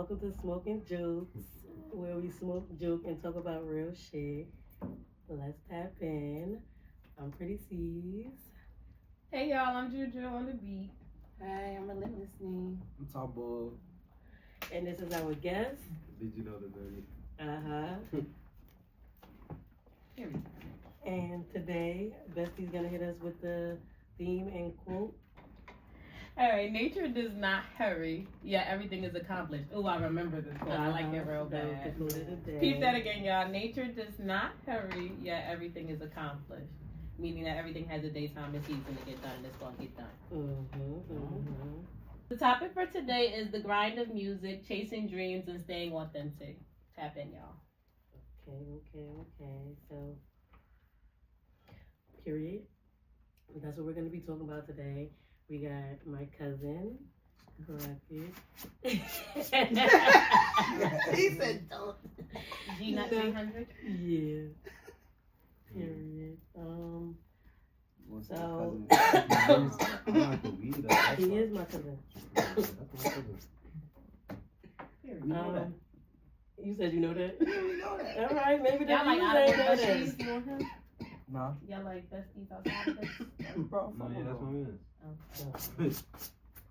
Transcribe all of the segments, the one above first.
welcome to Smoking Jokes, where we smoke, joke, and talk about real shit. Let's tap in. I'm Pretty C's. Hey y'all, I'm Juju on the beat. Hi, I'm Relentless Ne. I'm Tyboog. And this is our guest. Did you know the dirty? And today, Bestie's gonna hit us with the theme and quote. Alright, nature does not hurry, yet everything is accomplished. Oh, I remember this quote. I like it real That was bad. the quote of the day. Peep that again, y'all. Nature does not hurry, yet everything is accomplished. Meaning that everything has a daytime and season to get done, and it's going to get done. The topic for today is the grind of music, chasing dreams, and staying authentic. Tap in, y'all. Okay. So, period. That's what we're going to be talking about today. We got my cousin, Bracket. He said, don't. Gnut 300? Yeah. Period. What's So- up, cousin? I'm not the weed. That's He why. is my cousin. That's my cousin. You know that. You said you know that? Yeah, we know that. All right, maybe Y'all that like you out of ain't know that. besties, you want him? Nah. Y'all like besties outside of this? Bro, No, yeah, that's my man.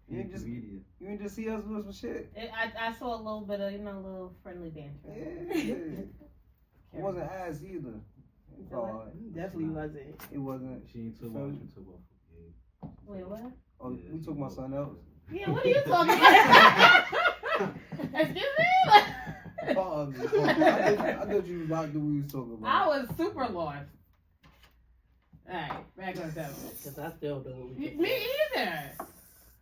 You ain't just- Comedian. You ain't just see us do some shit. I saw a little bit of, a little friendly banter. Yeah. It wasn't ass either. Oh, Definitely wasn't. it wasn't. She ain't too much into both. Wait, what? Oh, we took my son else. Yeah, what are you talking about? Excuse me? Oh, I thought you was about to what we was talking about. I was super lost. Alright, back on topic. Because I still don't. Me either.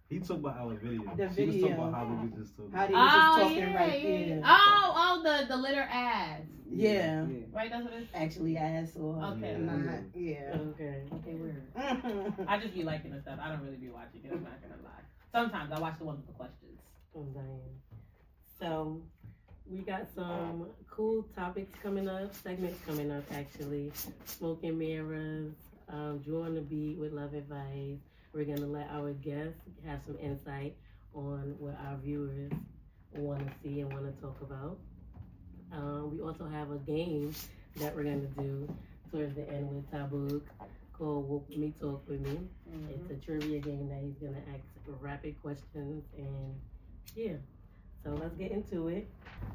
He talked about our video. The She was video. talking about how we was just talking. How they Oh, was just talking yeah, right yeah. there. The litter ads. Yeah. Right, that's what it is? Actually, I saw. Okay. Not, yeah. Okay. Okay, weird. I just be liking the stuff. I don't really be watching it. I'm not gonna lie. Sometimes I watch the ones with the questions. I'm dying. So, we got some cool topics coming up, segments coming up actually. Smoking mirrors, Drew on the beat with love advice. We're gonna let our guests have some insight on what our viewers want to see and want to talk about. We also have a game that we're gonna do towards the end with Tyboog called Woke Me Talk With Me. It's a trivia game that he's gonna ask rapid questions and yeah. So let's get into it.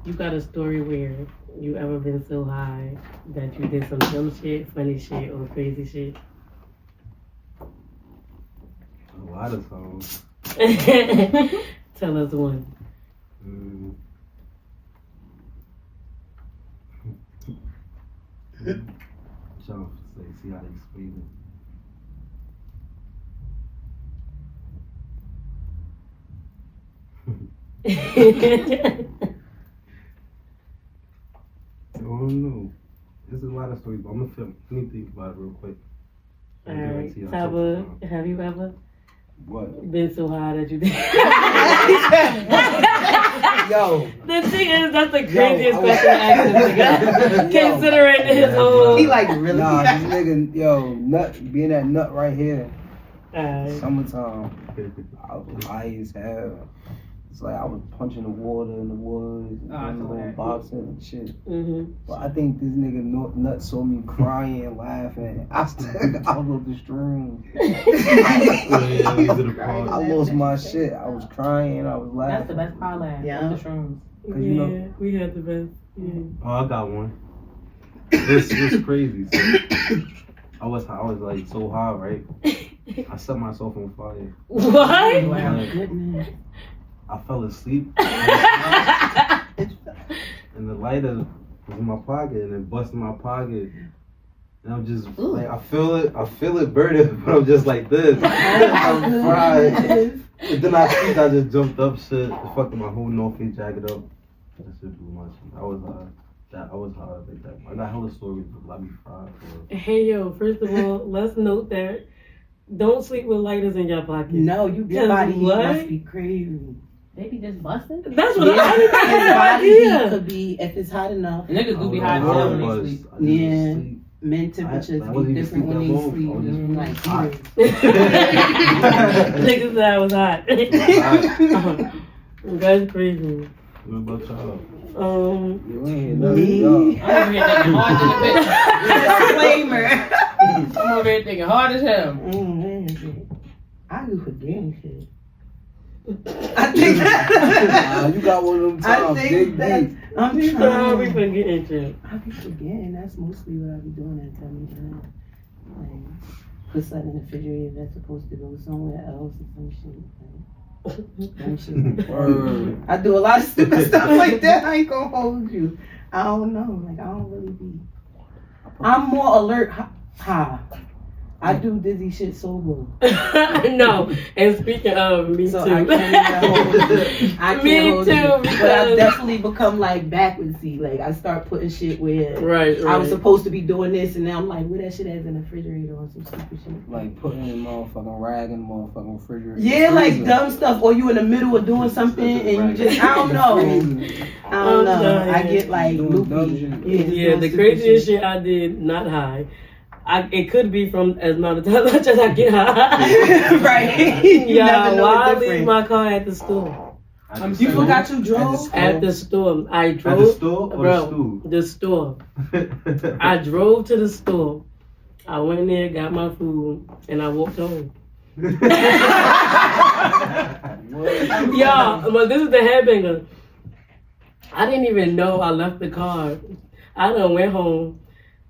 You got a story where you ever been so high that you did some dumb shit, funny shit, or crazy shit? A lot of songs. Tell us one. Trying to say, see how to explain it. I don't know. There's a lot of stories, but I'm gonna film. Let me think about it real quick. Alright, Tyboog, have you ever What? been so high that you did? Yo. The thing is, that's the craziest I question to ask this nigga. Yo. Considering his whole. He like really. Nah, this nigga, yo, nut, being that nut right here. Alright. Summertime. I was high as hell. It's like I was punching the water in the woods, and I doing saw little that. boxing and shit. Mm-hmm. But I think this nigga Nut saw me crying and laughing. I was off the stream. I lost my shit. I was crying. I was laughing. That's the best part laugh. Yeah. The shrooms. Cause you know- Yeah, we had the best. Yeah. Oh, I got one. It's crazy. So, I was like so high, right? I set myself on fire. What? Like, Goodness. I fell asleep, and the lighter was in my pocket, and it busted my pocket. And I'm just like, I feel it burning, but I'm just like this. I'm fried. And then I think I just jumped up, shit, fucked my whole North Face jacket up. That shit blew my shit. I was hard like that. I got hella stories, but I be fried. Hey yo, first of all, let's note that don't sleep with lighters in your pocket. No, your Because body heat what? must be crazy. They be just busting. That's what Yeah. I His body heat idea. could be, if it's hot enough. Niggas do be high I as was hell when they buzzed. sleep. I just Yeah. sleep. Men temperatures I wasn't be even different when sleeping they at sleep. home. I was just Like, hot. Niggas said I was hot. That's crazy. What about y'all? You ain't hear Me? nothing. I'm over here thinking hard as a bitch. Disclaimer. I'm over here thinking hard as hell. I do forgetting shit. I think You got one of them I times, think big that beat. I'm We trying. forgetting shit. I be forgetting. That's mostly what I be doing at time. Like put something in the refrigerator that's supposed to go somewhere else or some shit. Like, dumb shit like that. Word. I do a lot of stupid stuff like that. I ain't gonna hold you. I don't know. Like I don't really be. I'm more alert. I do dizzy shit sober. No, and speaking of, me So too. I can't Me hold too, you. But because- I've definitely become like backwardsy. Like I start putting shit where Right. I was supposed to be doing this, and now I'm like, where that shit is in the refrigerator or some stupid shit. Like putting a motherfucking rag in the motherfucking refrigerator. Yeah, like Freezer. dumb stuff, or you in the middle of doing something and you just I don't know. I don't know. I get like Doing dumb loopy. shit. Yeah, doing the stupid craziest shit I did, not high. It could be from as amount of times as I get high. Right. You Yeah, never know why the I leave difference. my car at the store? You forgot you drove? At the store. I At the drove. store or Bro, the store. I drove to the store. I went in there, got my food, and I walked home. Y'all, but this is the headbanger. I didn't even know I left the car. I done went home,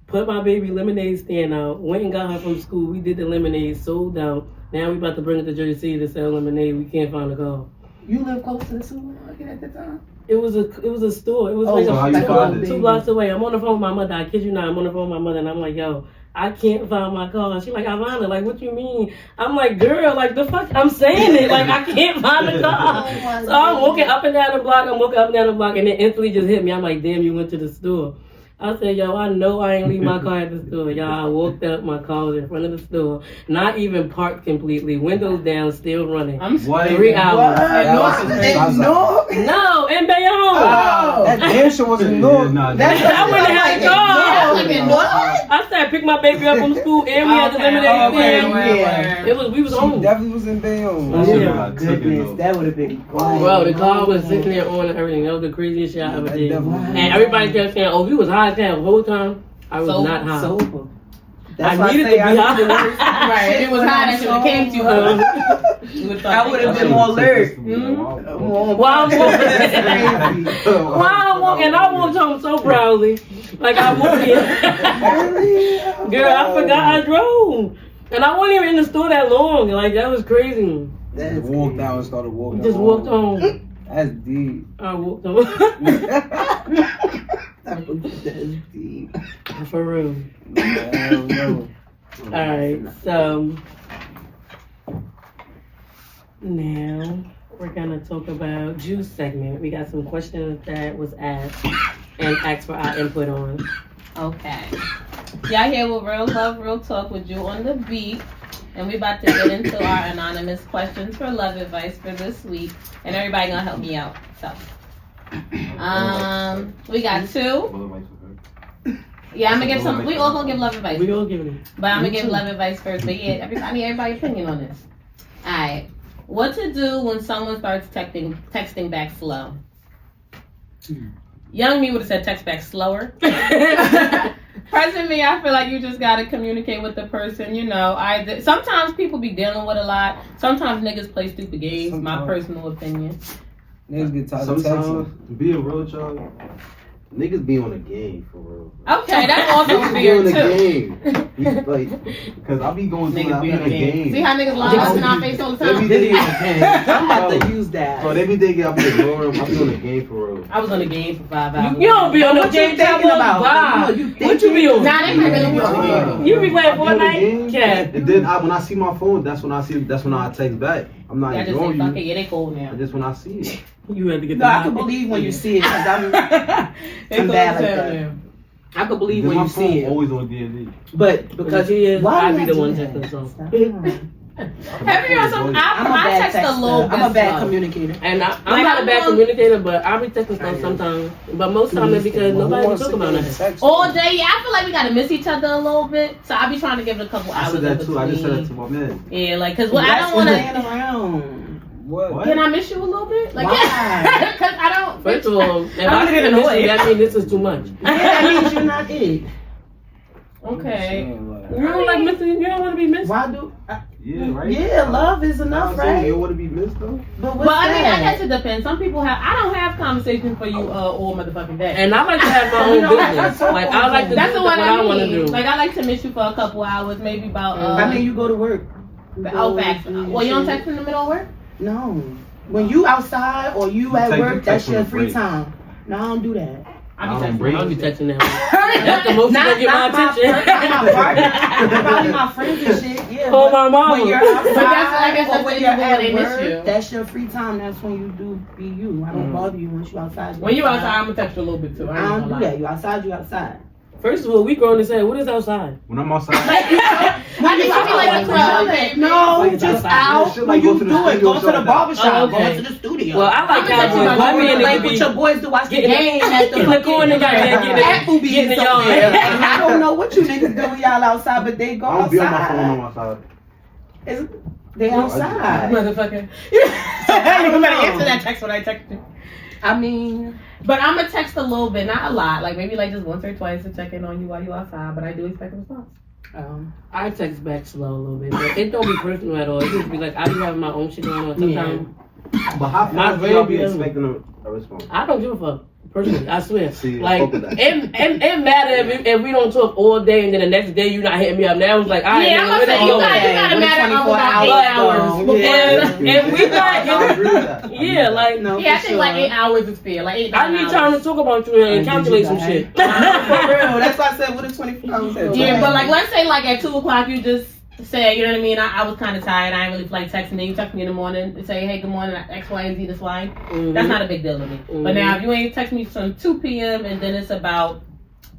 put my baby lemonade stand out, went and got her from school. We did the lemonade, sold out. Now we about to bring it to Jersey City to sell lemonade. We can't find a car. You live close to the supermarket at the time? It was a store. It was Oh, like so how you like find it? 2 blocks away. I'm on the phone with my mother. I kid you not. I'm on the phone with my mother, and I'm like, yo, I can't find my car. She's like, Ivana, like, what you mean? I'm like, girl, like, the fuck? I'm saying it. Like, I can't find the car. So I'm walking up and down the block. I'm walking up and down the block, and it instantly just hit me. I'm like, damn, you went to the store. I said, yo, I know I ain't leave my car at the store. Y'all, I walked up, my car was in front of the store, not even parked completely, windows down, still running. I'm What? 3 hours. No. No, in Bayonne. Oh. That damn shit wasn't Yeah, normal. nah, That's I wouldn't have a car. What? I said, pick my baby up from school, and we had the lemonade stand. Yeah. We was She home. definitely was in Bayonne. Oh, shit yeah. was like cooking, though. That would have been Bro, the car was sitting there on and everything. That was the craziest shit I ever did. Definitely. And everybody kept saying, oh, you was high as hell the whole time. I was So- not high. sober. I needed to be high. Right, if it was high, that should have came to you. You would I would have been more alert. While I'm walking, and I walked home so proudly. Like I walked in. Girl, I forgot I drove. And I wasn't even in the store that long. Like, that was crazy. Just walked out and started walking. Just walked home. That's deep. I walked home. That's deep. For real. Hell no. Alright, so now we're gonna talk about juice segment. We got some questions that was asked and asked for our input on. Okay. Y'all here with Real Love, Real Talk with you on the beat. And we about to get into our anonymous questions for love advice for this week. And everybody gonna help me out. So we got 2. Yeah, I'm gonna give some. We all gonna give love advice, We all giving it. but I'm gonna give love advice first. But yeah, I need everybody's opinion on this. All right, what to do when someone starts texting back slow? Young me would have said text back slower. Present me, I feel like you just gotta communicate with the person. You know, sometimes people be dealing with a lot. Sometimes niggas play stupid games. My personal opinion. Niggas get tired of Sometimes, texting. being real, y'all, niggas be on the game for real. Okay, that's also Niggas be weird on the too. game. Like, because I be going through Niggas that. be I'm on in the the game. game. See how niggas lie us in our face all the time? Video game. I'm about to use that. So every day I be ignoring them. I be on the game for real. I was on the game for 5 hours. You don't be on the What you game thinking about? Wow. What you What you be on? Nah, they might really be on the game. You be playing I be on the Fortnite? game, Cat. and then when I see my phone, that's when I text back. I'm not I just say, ignoring fuck it, you. yeah, they cold now. Just when I see it. You had to get No, I can believe when you see it because I'm They bad cold like as hell that. now. I can believe Then when my you phone see it. always on D&D. But because he is, why I do be I the do one that? texting, so. Stop. Have you heard some? I'm a I bad text a texter. little bit I'm a bad slow. communicator. And I'm Like, not a I'm bad on- communicator, but I be texting stuff sometimes. But most times it's because nobody be talking about nothing. All day, yeah, I feel like we gotta miss each other a little bit. So I be trying to give it a couple I hours said that in too. I just said that to between. my man. Yeah, like, cause I That's don't want laying to. around. What? Can I miss you a little bit? Like, Why? because I don't. First of all, if I'm I gonna get say miss annoyed. you, that means this is too much. Yeah, that means you're not it. Okay. You don't like missing. You don't want to be missed. Why do? Yeah, right. Yeah, love is enough, I'm saying, right? You don't want to be missed though. But what's Well, I mean, I that? guess it depends. Some people have. I don't have conversations for you all motherfucking day. And I like to have my own You know, business. that's so Like I like to That's do what what I I want to mean. do. Like I like to miss you for a couple hours, maybe about. I mean, you go to work. Oh, facts. do your Well, you don't shit. text in the middle of work. No. When you outside or you at Text- work, that's text on your the free break. time. No, I don't do that. I I be don't texting. break. I'll be texting that. That's the most you gonna get my attention. Not my partner, probably my friends and shit. Yeah. Oh, but my mama. When you're But that's, I outside guess or that's when the you're people when they at miss work, you. that's your free time. That's when you do be you. I don't bother you once you outside. When you outside, I'm gonna text you a little bit too. I ain't don't gonna do lie. that. You outside, you outside. First of all, we grown as hell. What is outside? When I'm outside, I think you be like the club, baby. No, Like just outside. out. Shit, When like you go to the do it, studio, go to shit the like that. barbershop, Oh, okay. go to the studio. Well, I like I'm cowboys. gonna My text you man like nigga with be your boys to watch the getting game at the in the corner, goddamn, Applebee's getting the over yard. there. And I don't know what you niggas do when y'all outside, but they go I don't be on my phone outside. on my side. They No, I outside. Motherfucker. You better answer that text when I text you. I mean, But I'm gonna text a little bit, not a lot. Like maybe like just once or twice to check in on you while you outside. But I do expect a response. I text back slow a little bit, but it don't be personal at all. It just be like I be having my own shit going on. Sometimes But how My fast do y'all be radio- expecting a response? I don't give a fuck. Personally, I swear. See, Like, fuck with that. it matter if we don't talk all day and then the next day you not hitting me up. Now it's like, all right, Yeah, I'm gonna say you gotta When matter 24 about hours 8 hours. go, before- yeah. And we I not, agree with that. yeah, like, no, Yeah, I for think like sure. 8 hours is fair. Like 8 I need hours. time to talk about you and And calculate did you some shit. For real. That's why I said, what is 24 hours? Yeah, but like let's say like at 2 o'clock you just say, you know what I mean? I was kind of tired. I ain't really feel like texting. Then you text me in the morning and say, hey, good morning, X, Y, and Z, this line. That's not a big deal to me. But now if you ain't text me from 2 p.m. and then it's about,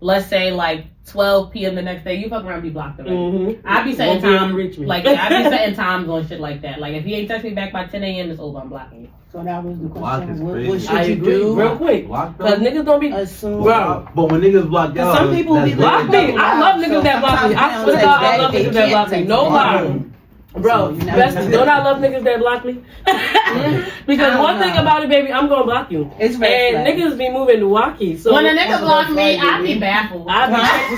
let's say like 12 p.m. the next day, you fuck around and be blocked already. I be setting Won't be able to time, reach me. like I be setting times on shit like that. Like if you ain't text me back by 10 a.m., it's over. I'm blocking you. So that was the Block question. is What crazy. should I you agree, do? real quick. Block Because them? niggas don't be, Assume. bro. But when niggas block y'all, Some people that's be Block different. me. I love niggas that block me. I swear to God, I love niggas that block me. No lie. Bro, So you never know. don't I love niggas that block me? Because I don't one thing know. about it, baby, I'm gonna block you. It's red And flag. niggas be moving wacky. So When a nigga What's block the me, red flag, I be baby? baffled. I be like,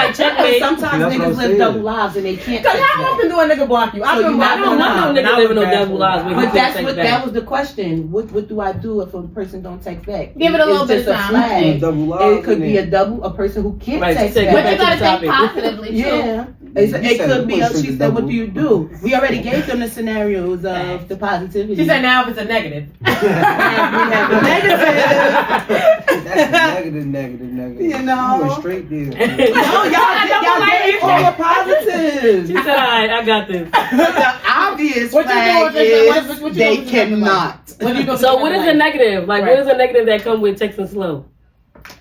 Because checkmate. sometimes See, that's what I'm niggas live saying. double lives and they can't. Cause text how back. often do a nigga block you? So I've you been not I don't gonna blocked. want no know. nigga living no double lives. When he But can't text back. that was the question. What do I do if a person don't text back? Give it a little It's bit just of a time. flag. Double live It could in be there. a person who can't Right, text she said, back. But you Back to gotta the think topic. positively too. Yeah. You It said could be. push She the said, "What double. do you do?" We already gave them the scenarios of the positivity. She said now if it's a negative. we have the negative. That's negative. You know? You went straight there. No, y'all gave all the positives. She said, all right, I got this. The obvious What you flag doing? is What you they doing? cannot. What you gonna So do what is like? the negative? Like, what is the negative that come with texting slow?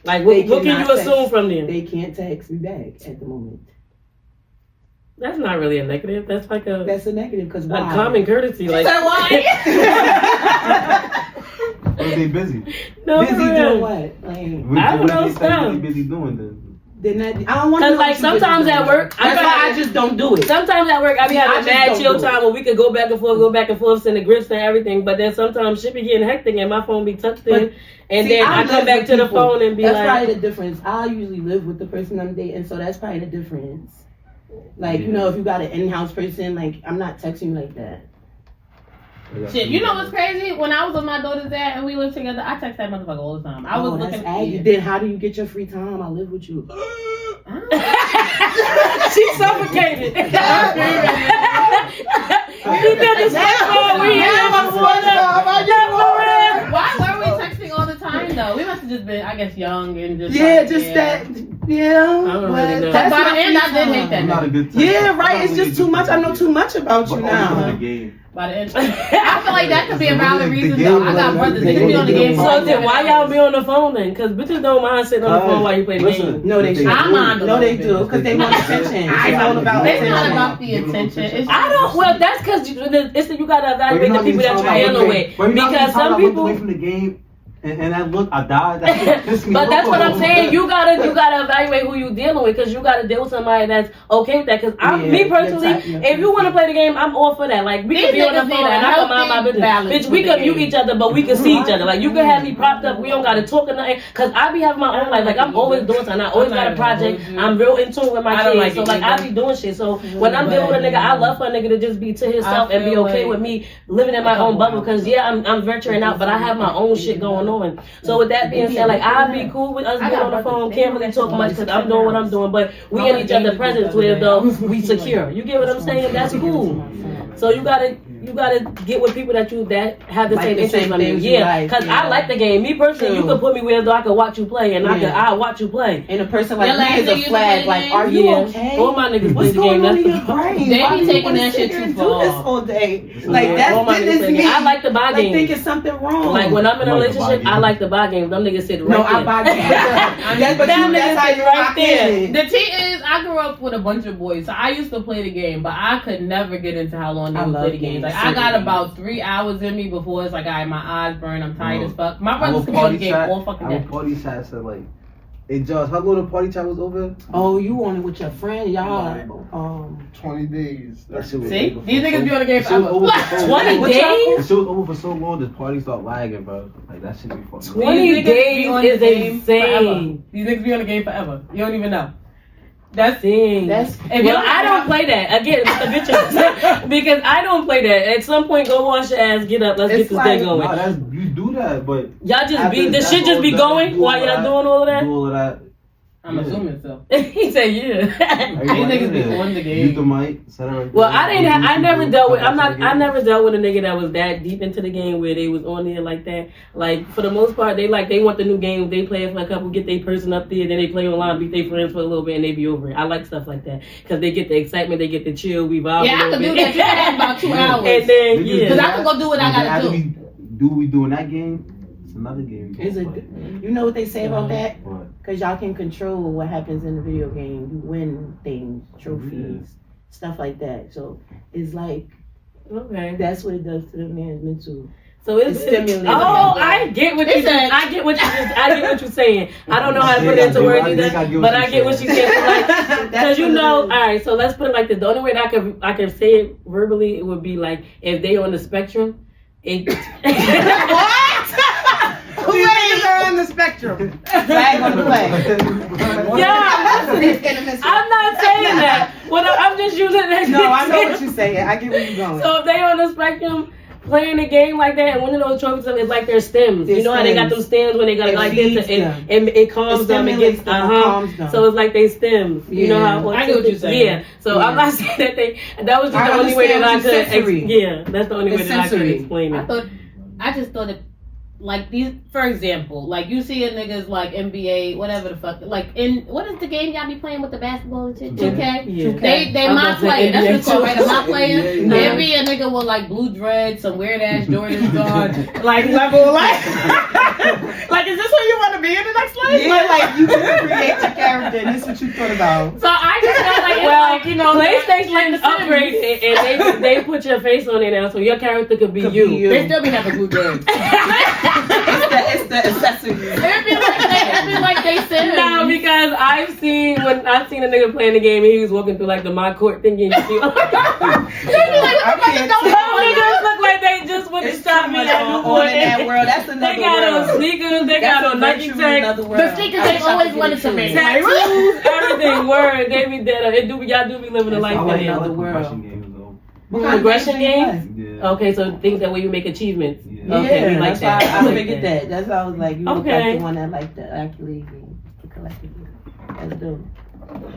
Like, They what can cannot you assume text. from them? They can't text me back at the moment. That's not really a negative. That's like a That's a negative because why? common courtesy. Like, So why? Or they busy. no, Busy for real. doing what? Like, I don't know, What they stuff. busy doing then? I don't want to. Cause like sometimes at work, that's why I just don't do it. Sometimes at work, I be See, I having just mad don't chill do it. time where we could go back and forth, send the grips and everything. But then sometimes shit be getting hectic and my phone be tucked in, But and see, then I I come live back with to the people. phone and be That's like, probably the difference. I usually live with the person I'm dating, so that's probably the difference. Like, you know, if you got an in-house person, like, I'm not texting you like that. Shit, you know what's crazy? When I was with my daughter's dad and we lived together, I text that motherfucker all the time. I was that's looking aggy. Then how do you get your free time? I live with you. she suffocated. You did this Why were we texting all the time though? We must have just been, I guess, young and just Yeah, like, just yeah. that. Yeah. don't really know. That's By the my end, free I did hate time. that. I'm not a good text. Yeah, I'm right. not It's really just a too good much. I know text. too much about you But only on the now. game. By the end, I feel like that could be a valid reason The though. game I got was- brothers. the They could be game on the was- game. So then why y'all be on the phone then? Cause bitches don't mind sitting on the phone while you play Listen, games. No, they if should. I mind a No, they little do, because they want attention. I It's all about It's not attention. about the attention. It's I don't. Well, that's because it's you gotta evaluate the people that you're But dealing with. you're not Because gonna some I looked people. away from the game and I looked, I died. That shit pissed me But off. that's what I'm saying. You gotta gotta evaluate who you dealing with, because you gotta deal with somebody that's okay with that. Because me personally, if you want to play the game, I'm all for that. Like, we can be on the phone and I can mind my business. Bitch, we can mute each other, but we can see each other. Like, you can have me propped up. We don't gotta talk or nothing. Because I be having my own life. Like, I'm always doing something. I always got a project. I'm real in tune with my kids. So, like, I be doing shit. So, when I'm dealing with a nigga, I love for a nigga to just be to himself and be okay with me living in my own bubble. Because, yeah, I'm venturing out, but I have my own shit going on. So, with that being said, like, I'd be cool with us being on the phone. Can't really talk much because I'm doing what I'm doing. But we in each other's presence where, though, we secure. You get what I'm saying? That's cool. So, you gotta get with people that have the same interest on you. Yeah, because I like the game. Me personally, you can put me where though I can watch you play, and I'll watch you play. And a person like me is a flag. Like, are you okay? All my niggas What's play the game. going on in your brain? They be taking that shit too far. Do this all day. Like that's me. I like to buy games. I think it's something wrong. Like when I'm in a relationship, I like to buy games. Them niggas sit right there. No, I buy games. But that's how you right there. The T is, I grew up with a bunch of boys, so I used to play the game, but I could never get into how long they would play the games. Like I got about 3 hours in me before it's like, my eyes burn, I'm tired as fuck. My brothers could be on the game all fucking day. Our party chat said like, hey Josh, how long the party chat was over? Oh, you on it with your friend, y'all? 20 days. See? These niggas be on the game forever. 20 days? The shit was over for so long, the party started lagging, bro. Like that shit be fucking. 20 days is insane. These niggas be on the game forever. You don't even know. That's I don't play that again with the bitches because I don't play that. At some point, go wash your ass, get up, let's get this day going. Nah, you do that, but y'all just be the shit just be going while y'all doing all of that. Do all of that. I'm assuming so. He said, yeah. These niggas be on the game. Mute the mic, set it right there. Well, I never dealt with a nigga that was that deep into the game where they was on there like that. Like, for the most part, they want the new game, they play it for a couple, get their person up there, then they play online, beat their friends for a little bit, and they be over it. I like stuff like that. Because they get the excitement, they get the chill, we vibe. Yeah, I can do that. You can have about 2 hours. And then, Because I can go do what I gotta do. Do what we do in that game? Another game. You know what they say about that? What? Because y'all can control what happens in the video game. You win things, trophies, stuff like that. So it's like, that's what it does to the man's mental. So it's stimulating. Oh, I get what you said. I get what you're saying. I don't know how to put it into words either, but I get what you're saying. Like, because all right. So let's put it like this. The only way that I can say it verbally, it would be like if they on the spectrum. What? Who are on the spectrum? Flag on the play. Yeah, I'm not saying that. I'm just using that. No, I know what you're saying. I get where you're going. So if they on the spectrum playing a game like that, and one of those trophies is like their stems. You know how they got those stems when they got like this, and it calms them. It gets So it's like they stems. You know how I get what you're saying. Yeah. So I'm not saying that that was just the only way that I could. Yeah, that's the only way that I could explain it. I just thought it. Like these, for example, like you see a niggas like NBA, whatever the fuck, like in what is the game y'all be playing with the basketball and shit? 2K. Yeah. They mock playing. That's what it's called, right? A mock player. There be a nigga with like blue dreads, some weird ass Jordans on, like level like. Like, is this what you want to be in the next life? Yeah, like you can create your character, and this is what you thought about. So I just felt like, PlayStation upgraded and they put your face on it now, so your character could be you. They still be having blue dreads. It's the accessories. It'd be like they said. No, because I've seen a nigga playing the game and he was walking through like the my court thinking you see. They be like, what the fuck is going on? Niggas look like they just went to stop me at Newport. In that world, that's another They got on sneakers, they got on Nike tags. The sneakers they always wanted to make. Tattoos, everything. Word, they be dead. Y'all do be living a life in another world. Progression games? Yeah. Okay, so things that way you make achievements. Yeah. Okay, we like that. I figured that. That's why I was like, you look like the one that like the accolade game, the collective game. That's dope.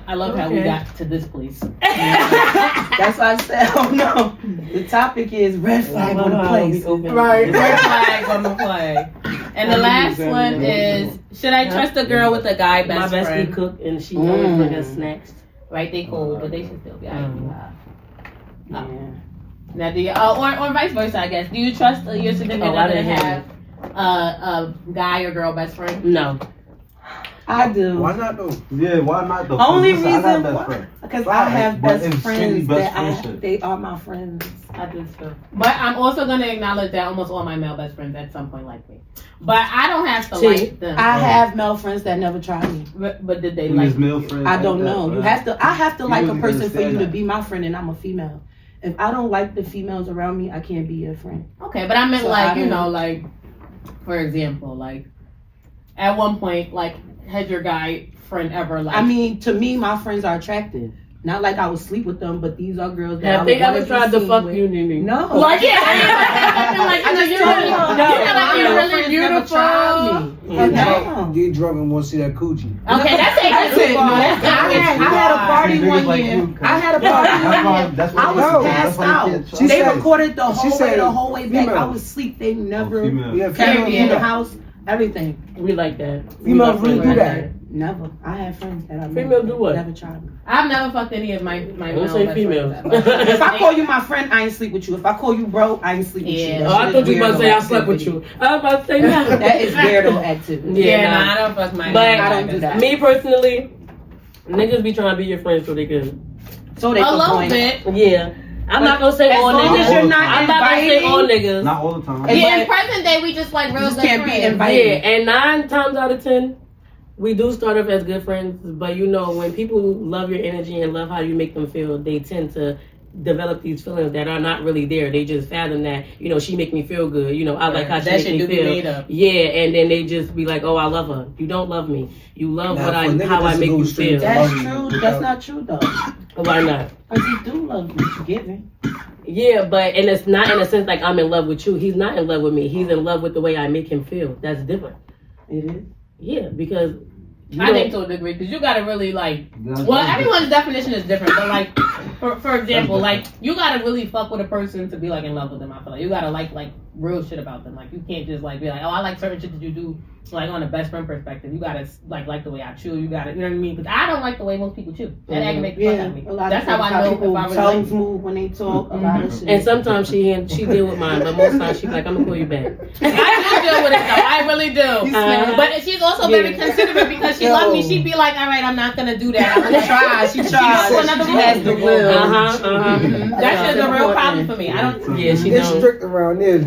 I love how we got to this place. That's why I said, oh no. The topic is red flag on the place. Right, red flag on the play. And the last one is, should I trust a girl with a guy best friend? My bestie cook and she always bring us snacks. Right, they cool, but they should still be yeah. Now, do you, or vice versa, I guess. Do you trust your significant other to have a guy or girl best friend? No. I do. Why not though? Yeah, why not though? Only reason because I have best friends they are my friends. I do too. But I'm also gonna acknowledge that almost all my male best friends at some point like me. But I don't have to like them. I have male friends that never tried me. But did they Who like is male friends? I don't like know. that, You right? have to. I have to like a really person for you to understand be my friend, and I'm a female. If I don't like the females around me, I can't be your friend. Okay, but I meant So like, I you don't- know, like, for example, like, at one point, like, had your guy friend ever, like... I mean, to me, my friends are attractive. Not like I would sleep with them, but these are girls that Have I they would wanna ever be tried to seen fuck with. you, Nene? No. Like, yeah, I mean, like, I just you're told really, you. you No, feel like you're my really friends never tried me. beautiful. No. Get drunk and want to see that coochie. Okay, that's it. That's it. No, that's not it. I had a party Niggas one like year. you, I had a party one year. That's I why was No, passed you out. can't She They said- recorded the she whole said way back. female. I was asleep. They never female. Yeah, carried me in the female. house. Everything. We like that. Females really do Like that. Never. I had friends that I Female do what? never tried me. I've never fucked any of my Don't male say best females. friends. If I call you my friend, I ain't sleep with you. If I call you bro, I ain't sleep with Yeah. you. Oh, I thought you were about to say I slept with you. I was about to say no. That is weirdo activity. Yeah, Yeah, nah. nah, I don't fuck my But I don't do that. Me personally, niggas be trying to be your friends so they can. So they A can little point. bit. Yeah. I'm not gonna say As all long niggas. as you're not I'm not gonna say all inviting- niggas. Not all the time. Hey, Yeah, in but- present day, we just like real just good can't be friends. invited. Yeah, and 9 times out of 10, we do start off as good friends. But you know, when people love your energy and love how you make them feel, they tend to develop these feelings that are not really there. They just fathom that, you know, she make me feel good. You know, I like how she That make shit me do be feel. made up. Yeah, and then they just be like, oh, I love her. You don't love me. You love Nah, what for a nigga how I just make go you straight feel. to That's love you. true. That's not true though. Why not? Because he do love you. You giving. Yeah, but and it's not in a sense like I'm in love with you. He's not in love with me. He's in love with the way I make him feel. That's different. It is. Yeah, because you I don't- think to a degree, because you gotta really like. Well, everyone's definition is different, but like, for example, like you gotta really fuck with a person to be like in love with them. I feel like you gotta like real shit about them. Like you can't just like be like, oh, I like certain shit that you do. Like on a best friend perspective, you gotta like the way I chew. You gotta, you know what I mean? Because I don't like the way most people chew. That aggravates the fuck out of me. A lot That's of how I know people if I really tongues like. move when they talk. A lot of shit. and sometimes she deal with mine, but most times she be like, I'm gonna call you back. I do deal with it though. I really do. But she's also very considerate because she loves me. She'd be like, all right, I'm not gonna do that. I'm gonna try. She tries. She has the will. That shit's a real problem for me. I don't. Yeah, she It's don't. strict around there.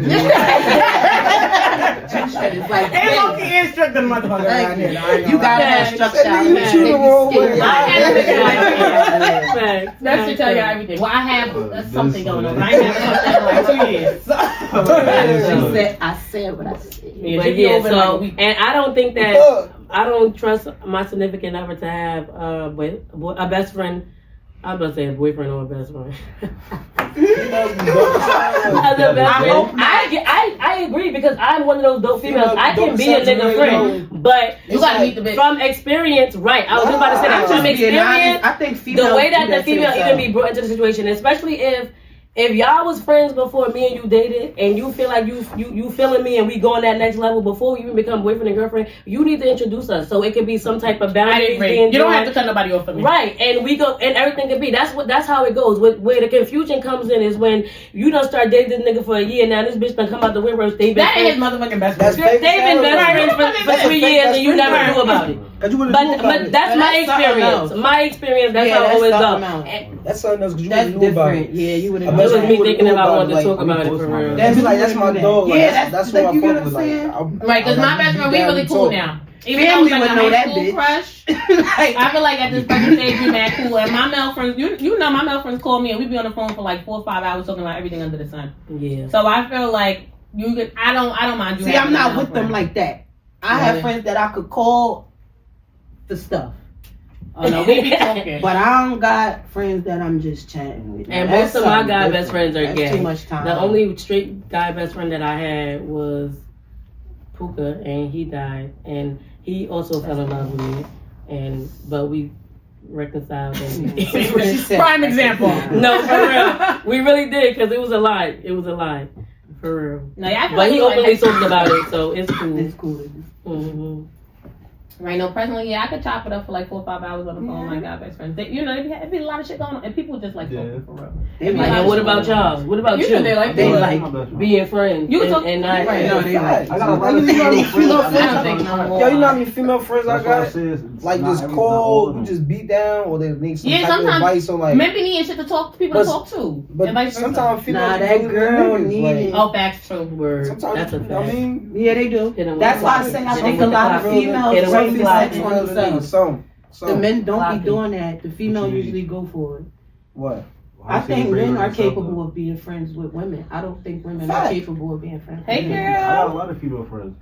It's like Hey, look, he is strict than motherfucker around here. you gotta have structure. That nigga chew the wrong way. I have a nigga like that. Facts. That should tell you everything. Well, I have something going on. I ain't had something in like 2 years. She said, I said what I said. But yeah, so and I don't think that I don't trust my significant other to have a best friend. I'm about to say a boyfriend or a best friend. As a best friend, I agree because I'm one of those dope females. I can be a nigga friend, but You gotta meet the bitch. from experience, right? I was just about to say that from experience. I think females The way that do the female to even be brought into the situation, especially if y'all was friends before me and you dated, and you feel like you feeling me, and we go on that next level before we even become boyfriend and girlfriend, you need to introduce us so it could be some type of I boundary. agree. You don't have to cut nobody off for me. Right, and we go, and everything can be. That's how it goes. Where the confusion comes in is when you done start dating this nigga for a year now. This bitch done come out the woodwork. They've been That ain't his friends. motherfucking best That's friend. fake. They've been best friends for 3 years, and you never knew about it. But that's my experience. My experience. That's how it always goes. That's something else because you That's wouldn't know about different. it. Yeah, you would I have bet It was you me wouldn't thinking know if I about wanted it, to talk like, about it for real. That's my dog. Like, Yeah, that's like, who I you fuck get with. what I'm Like, saying? Right, because my best friend, we really cool now. Even though it Family was like would a know high that school bitch. crush, Like, I feel like at this present stage we mad cool. And my male friends, you know, my male friends call me and we be on the phone for like 4 or 5 hours talking about everything under the sun. Yeah. So I feel like you could. I don't mind you. see, having I'm a not male with them friend. like that. I have friends that I could call the stuff. Oh no, we be talking. But I don't got friends that I'm just chatting with. And That's most of my something guy different. best friends are That's gay. too much time. The only straight guy best friend that I had was Puka, and he died, and he also fell in love with me, but we reconciled. And See what she said. Prime example. no, for real, we really did because it was a lie. It was a lie, for real. No, yeah, I feel But he like openly talked about it, so it's cool. It's cool. Mm-hmm. Right, no, personally, yeah, I could chop it up for like 4 or 5 hours on the phone. Like, God, best friends. You know, it'd be a lot of shit going on, and people just like talking for real. And what about y'all? What about you? They like being friends You can talk and not. right. No, I got a lot You of know how many female I don't friends? think no more. Yo, you know how many female friends I That's what I got? said. It's Like not just every- call, not all you of just beat down, or they need some Yeah, type of sometimes advice on like. Men be needing shit to talk to people to But- talk to. But and vice versa. sometimes females Nah, be that feeling girl niggas, needed- Oh, facts true. Word. Sometimes That's a I fact. mean, Yeah, they do. Hit 'em That's with why I the- say hit I 'em think with a the lot of clock. females Hit 'em right with the sex clock. on themselves. The So men don't Clock be doing that. The female What you usually go for it. what? I think men are capable of. of being friends with women. I don't think women Fact. are capable of being friends. Hey, with men. I got a girl. lot of female friends.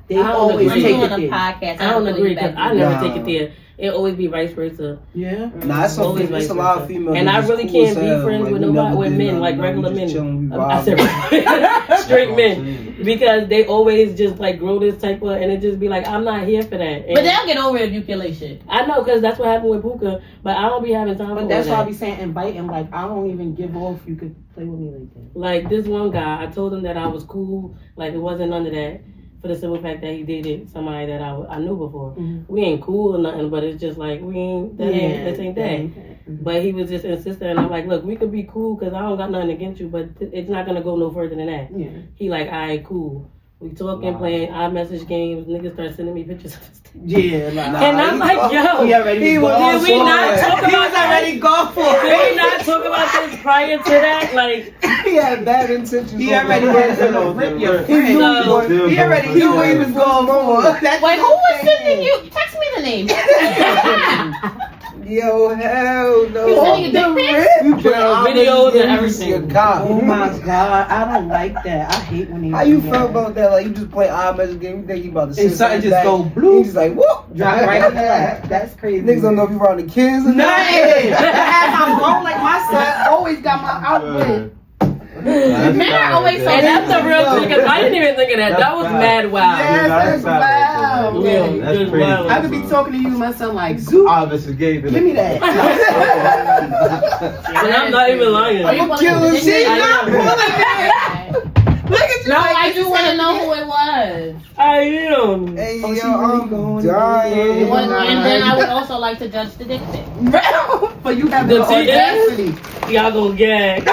They I don't always agree. We're take doing it a there. podcast. I don't agree because I never Nah. take it there. It always be vice versa. Yeah. Nah, it's Always it's a vice lot of versa. females. And that I just really cool can't as be hell. friends Like, with we nobody, never with did men, nothing, like we regular just men. chilling, we I said vibing. straight men because they always just like grow this type of, and it just be like I'm not here for that. And But they'll get over it if you kill their shit. I know because that's what happened with Puka, but I don't be having time for But that's all why I that. be saying inviting. Like I don't even give off. You could play with me like that. Like this one guy, I told him that I was cool. Like it wasn't none of that. For the simple fact that he dated somebody that I knew before. Mhm. We ain't cool or nothing, but it's just like we ain't that ain't that. Mhm. But he was just insisting, and I'm like, look, we could be cool because I don't got nothing against you, but it's not gonna go no further than that. Yeah. He like, alright, cool. We talking, Wow. playing iMessage games. Niggas start sending me pictures of his dick. Yeah. Like, And I'm like, yo, he already He was was- gone did we for not it. talk He about was already gone for did we it. not talk about this prior to that? Like, He had bad intentions. He on already the was front. gonna rip your He knew No. he was. He already knew what he was going for. That's Wait, who what was I'm sending saying. you? Text me the name. Yo, hell no. You sending you dick pics? You put on videos and this everything. your cop. Oh my god, I don't like that. I hate when they How do you that. feel about that? Like you just play iMessage game, you think you about to And send something just back. go bloop. You just like whoop, Drop right in that. That's crazy. Niggas don't know if you around the kids or Nothing. not. I have my phone like my son always got my outfit. Men are always so and that's the real thing, because I didn't even think of that. That was mad wild. Yes, that's wild. Yeah, That's just crazy. wild. I could be talking to you and my son like, Zoop, Obviously gave it. give me that. And I'm not even lying. Are you I'm pulling killing the shit. dick? I not am. pulling that. Look at you. No, like I this do want to and know that. who it was. I am. Hey Oh, she yo, really I'm going dying. in. And then I would also like to judge the dick pic. But you have The the TS? audacity. Y'all gonna gag.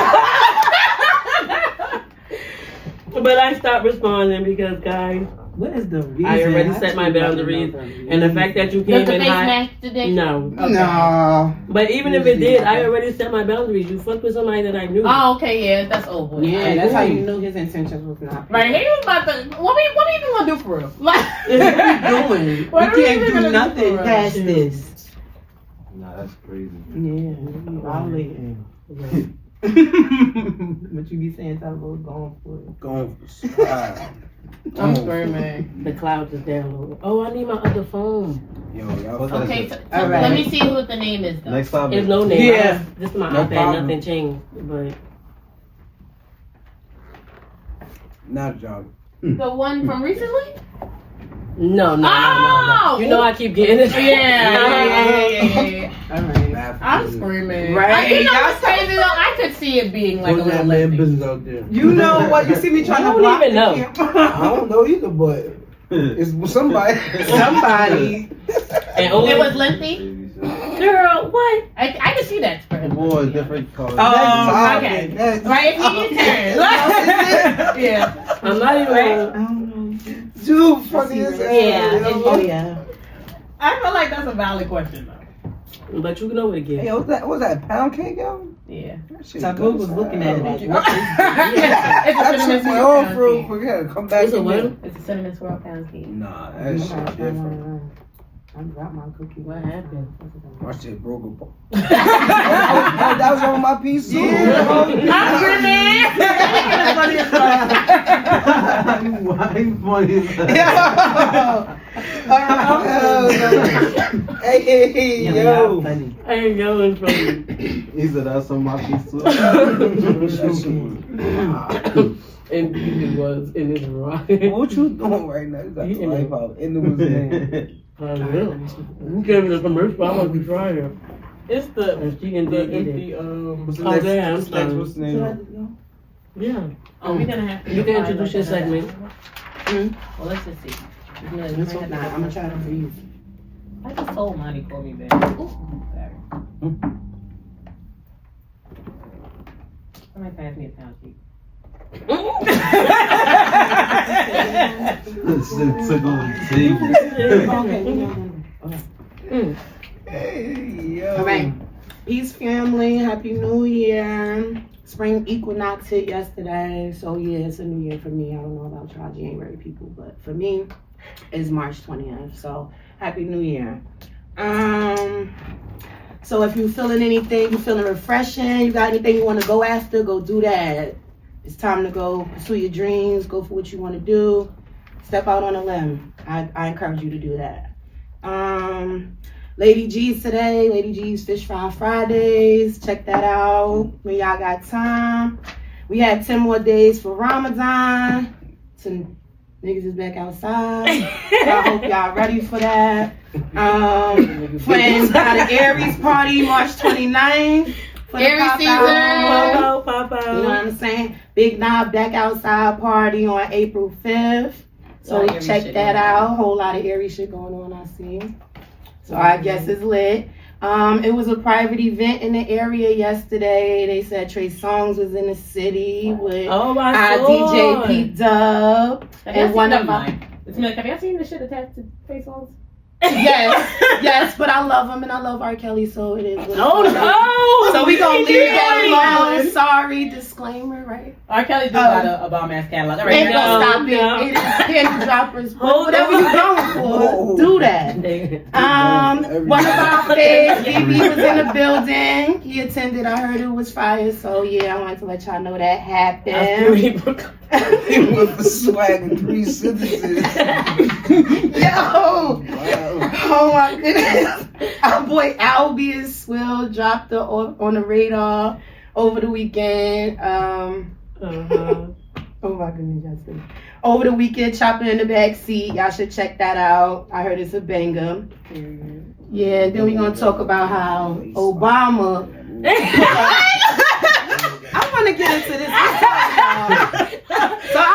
But I stopped responding because, guys, What is the reason? I already set my actually boundaries, don't know and the fact that you Does came the in face hot. match the dick? No. Nah. But even if it did, I already set my boundaries. You fucked with somebody that I knew. Oh, okay, yeah, that's over. with. Yeah, that's how you know his intentions was not. Right, he was about to. What we even gonna do for real? Like, What are we doing? What are We we can't even do gonna do nothing for past us? this. Nah, that's crazy. Yeah, violating. Right. But you be saying something about going for it. Going for stride. I'm screaming. The clouds is downloading. Oh, I need my other phone. Yo, y'all. Okay, so All right. let me see who the name is though. Next topic. It's no name. Yeah. This is my No iPad. problem. Nothing changed. But Not job. The one from recently? no. Oh! You know I keep getting it. Yeah. All right. I'm screaming. Right. You know what's crazy though? I could see it being like a little lengthy. out there. You know what? You see me trying You to don't block even the know. camera. I don't know either, but it's somebody. Somebody. And only It was lengthy? girl, what? I could see that for him. Boy, different colors. Okay. That's Right, if he gets turned. Yeah. I'm not even. I don't know. too funny as hell. Yeah, yo. Oh yeah. I feel like that's a valid question though. But you know what it Hey, gets. yo, what's that pound cake, yo? Yeah. That shit Tyboog good was as looking hell. at it like, Yeah. what is It's a That cinnamon took me swirl off pound real cake. quick. Yeah, come back It's a in what? there. It's a cinnamon swirl pound cake. Nah, that shit different. I got my cookie. What happened? My shit broke apart. That was on my piece too. Why you funny as hell? Hey, yo. Funny. I ain't yelling from you. He said that's on my piece too. And it was in his right. What you doing right now? You got the life out. In the was name. I will. You gave me the commercial. I want to try it. It's the and she can The eat empty, it. what's the Oh, next? damn, What's next? What's the name? Yeah. Oh, we're gonna have to. You can introduce your segment. Well, let's just see. Nah, I'm gonna try it for you. I just told Monty call me back. Ooh, sorry. Somebody pass me a pound cake. Took over the table. Hey, yo. All right. Peace, family. Happy New Year. Spring equinox hit yesterday. So, yeah, it's a new year for me. I don't know about y'all January people, but for me, it's March 20th. So, Happy New Year. So if you're feeling anything, you're feeling refreshing, you got anything you want to go after, go do that. It's time to go pursue your dreams, go for what you want to do, step out on a limb. I encourage you to do that. Lady G's today, Lady G's Fish Fry Fridays. Check that out when y'all got time. We had 10 more days for Ramadan. Some niggas is back outside. So I hope y'all ready for that. Friends got an Aries party March 29th. For the Aries season. You know what I'm saying? Big Knob back outside party on April 5th. So check that out. Whole lot of Aries shit going on, I see. So I guess it's lit. It was a private event in the area yesterday. They said Trey Songz was in the city with our DJ P Dub and one of my. Have y'all seen the shit attached to Trey Songz? Yes, but I love him and I love R. Kelly, so it is. No. So we gonna leave that alone. Sorry, disclaimer, right? R. Kelly do got a bomb ass catalog. All right, Ain't gonna stop it. It is candy droppers. Whatever you going for, do that. One of our faves, BB was in the building. He attended. I heard it was fire. So yeah, I wanted to let y'all know that happened. He with the swag in 3 sentences. Yo! Oh my goodness. Our boy Albie is Swill dropped on the radar over the weekend. Oh my goodness, Justin. Over the weekend, Chopper in the back seat. Y'all should check that out. I heard it's a banger. Yeah, then we're going to talk about how Obama. I want to get into this. So I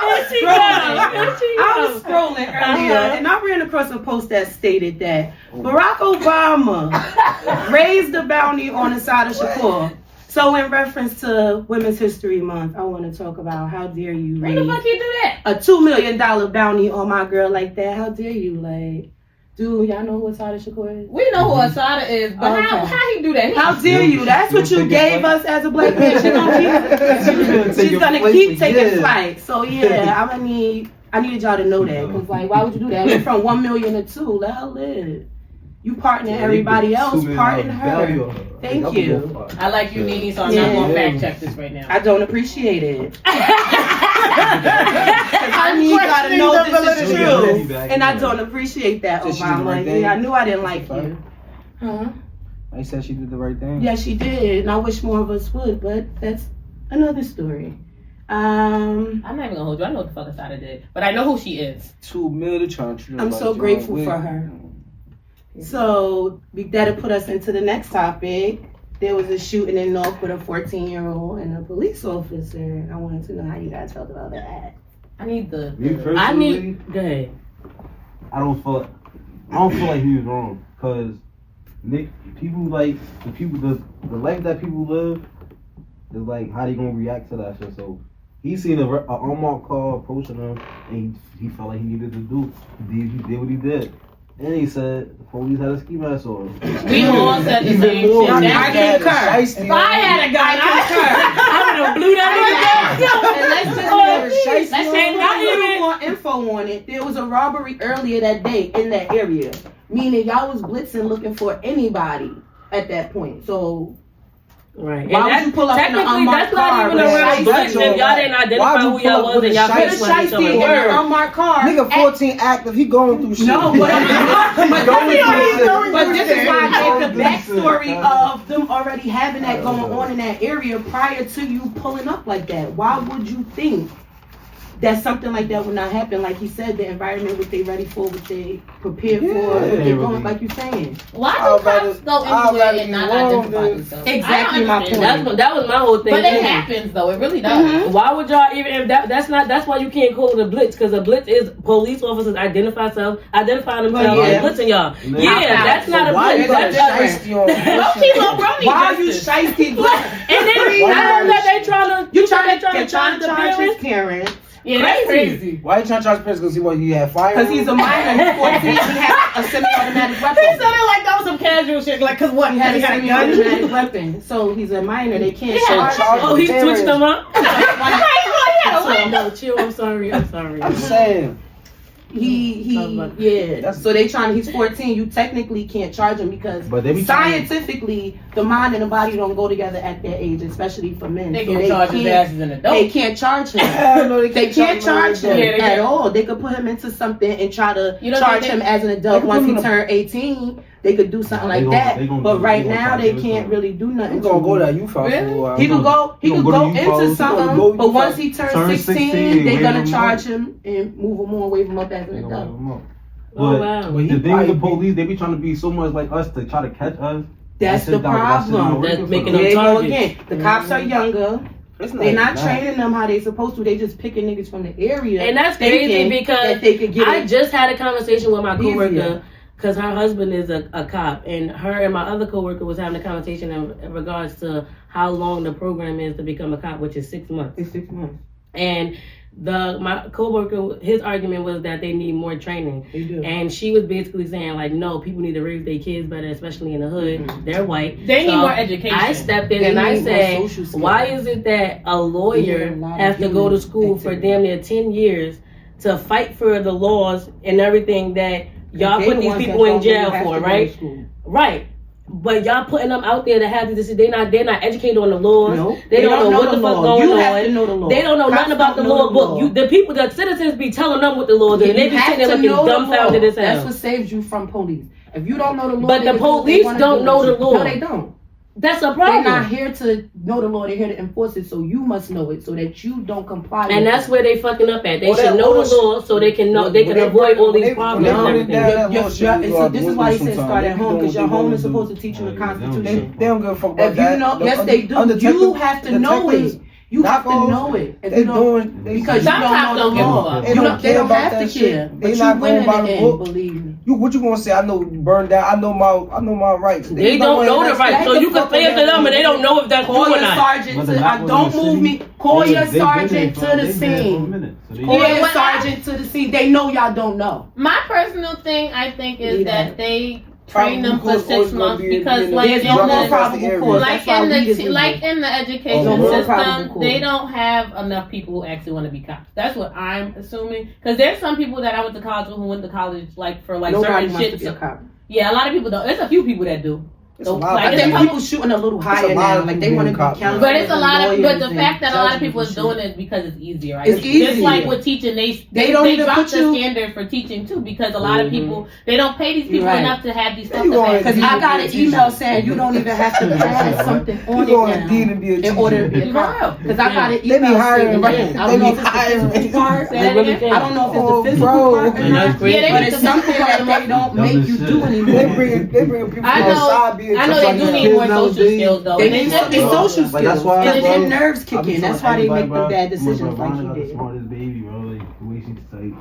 was scrolling earlier, and I ran across a post that stated that Barack Obama raised the bounty on Assata Shakur. So in reference to Women's History Month, I want to talk about how dare you raise the fuck you do that? a $2 million bounty on my girl like that. How dare you, like... Dude, y'all know who Assata Shakur is? We know who Assata is, but how he do that? How dare you? That's what you gave us as a black man. She's gonna keep taking flight. So yeah, I needed y'all to know that. Cause like, why would you do that? We're from 1 million to 2. Let her live. You partner everybody else, partner her. Thank you. I like you, Nene, so I'm not gonna fact check this right now. I don't appreciate it. I need y'all to know this is true. And I don't appreciate that, Obama. Yeah, I knew I didn't like you. Huh? I said she did the right thing. Yeah, she did. And I wish more of us would, but that's another story. I'm not even gonna hold you. I know what the fuck Assata did. But I know who she is. 2 million trying to. I'm so grateful for her. So that'll put us into the next topic. There was a shooting in North with a 14-year-old and a police officer. I wanted to know how you guys felt about that. I need Me personally, Go ahead. I don't feel like he was wrong, cause people like the life that people live is like how they gonna react to that shit. So he seen a unmarked car approaching him, and he felt like he needed to do. He did what he did. And he said the police had a ski mask on. We all said the same shit. I concur. If I had a gun, I would have blew that And let's just more info on it. There was a robbery earlier that day in that area, meaning y'all was blitzing looking for anybody at that point. So. Right. Why would you pull up in an unmarked car? That's not even a real blitz. If y'all didn't identify who y'all was and y'all could have in an unmarked car. Nigga 14 active, he going through shit. No, but this is why I gave the backstory of them already having that going on in that area prior to you pulling up like that. Why would you think that something like that would not happen. Like he said, the environment, what they ready for, what they prepared for, Yeah, what they really. going, like you saying. Why I'd do rather- cops go I'd anywhere rather and not be wrong identify than- themselves? Exactly I don't my understand point. That was my whole thing. But it too. happens though. It really does. Why would y'all even if that's why you can't call it a blitz, because a blitz is police officers identifying themselves Well, yeah. and blitzing y'all. Yeah. Yeah, that's not a Why blitz. you gonna That's shiesty on Keep on Brony Why are you justice. shiesty? and then I heard that they trying to You trying to charge charge the his parents. parents? Yeah, that's crazy. Why you trying to charge parents because he had fire? Because he's a minor, he's 14, he has a semi-automatic He weapon. sounded like that was some casual shit. Like, cause what? He had a gun? semi-automatic weapon, so he's a minor, they can't Yeah. charge him. Oh, he switched them up. Yeah, No, chill. I'm sorry. I'm saying. So they trying. He's 14. You technically can't charge him because But they be trying- scientifically, the mind and the body don't go together at that age, especially for men. They So can charge his ass as an adult. They can't charge him. Hell no, They can't charge him Yeah, they at can't. all. They could put him into something and try to You don't charge think him as an they adult could once put he him in a- turned 18. They could do something like that. But right now they can't really do nothing. I'm gonna to go him. that you found Really? for a while. He could go. He gonna could go go to youth into house. He something, gonna go- but once he turns turn 16, 16, they're wave gonna him charge up. him and move him on, wave him up as an adult. Oh, wow. But he The thing with the probably- police, they be trying to be so much like us to try to catch us. That's the shit not- that shit not problem. working That's for making them. There you go targets. again. The cops are younger. It's They're not that. training them how they supposed to. They just picking niggas from the area. And that's thinking crazy because that they could get I it. just had a conversation with my coworker Easier. because her husband is a cop, and her and my other coworker was having a conversation in regards to how long the program is to become a cop, which is 6 months. It's 6 months. And my coworker, his argument was that they need more training. They do. And she was basically saying, like, no, people need to raise their kids better, especially in the hood. Mhm. They're white. They need So more education. I stepped in They and I need more said, social skills. why is it that a lawyer They need a lot of has to go to human school for activity. damn near 10 years to fight for the laws and everything that y'all They put the these ones people that in don't really jail have for, to go to right? school. Right. But y'all putting them out there to have this. They're not educated on the laws. No, They don't know what the the fuck law. going You on. have to know the law. They don't know Cops nothing about the don't know law book. The citizens be telling them what the law is, and they be sitting there looking dumbfounded as That's hell. what saves you from police. If you don't know the law, But they the can do what they police wanna don't do know with the you. law. No, they don't. That's a They're problem. not here to know the law. They're here to enforce it. So you must know it so that you don't comply. And with that's it. where they fucking up at. They Well, should that know the was- law so they can know when- they can when they avoid all when these they- problems when and they everything. down that Your- bullshit, your- you so are this is doing why they this said sometimes. start They at be home doing because your what they home wanna is do. supposed to teach you the Right, they don't Constitution. They don't give a fuck about If you that. know, The yes, un- they do. undetected You have to know detectives, it. You have to knockouts, know it. If They you don't, doing. They because you Some don't cops know don't the give a law. fuck. They You don't don't, they care don't about have that to shit. care. They But not you going win in by the the end, book. believe me. What you gonna say? I know you burned down. I know my rights. They don't know the right, so you can say it to them and they don't know if that's true Call or your not. sergeant But to, they're not don't going to the move city. me. Call They- your they've been there sergeant for- to the they've been there for a scene. minute, so they- Call Yeah, your what I- sergeant to the scene. They know y'all don't know. My personal thing, I think, is Leave that that. they train them for Probable cause 6 always gonna months be in because, the- like There's in no more across the probable area. cause. like That's why in weed is the legal. like in the education No more system, probable they cause. don't have enough people who actually want to be cops. That's what I'm assuming. Because there's some people that I went to college with who went to college like for like Nobody certain wants shit. to be a cop. Yeah, a lot of people don't. There's a few people that do. It's a So, lot. like, I it's think a people shooting a little higher lot now. of Like they people want to being be cops, counselors. But it's a lot of, but the and fact that a lot of judges people is and doing shit. it is because it's easier. Right? It's Just easy. like with teaching, they don't even dropped put the you- standard for teaching too because a lot of Mhm. people they don't pay these people Right. enough to have these stuff You to gonna pass. Because I got an email saying you don't even have to pass something You on going it indeed now and be a teacher. in order to be a For cop. real. Because I got an They be email hiring. saying, They I don't know be if it's the physical hiring. part. Say They that really again? can. I don't know if it's Oh, the physical bro. part or And that's not. great. Yeah, they But make it's the something physical that part they don't Dumb make as you shit. do They anymore. bring people I know- outside being I know they do like need more Kids social nowadays, skills though. They And need they something just- social Like, that's skills. why, And bro, then nerves I kick be in. That's telling why they make everybody, them bad bro, decisions my like Ronda you got the did. smartest baby, bro. Like the way she's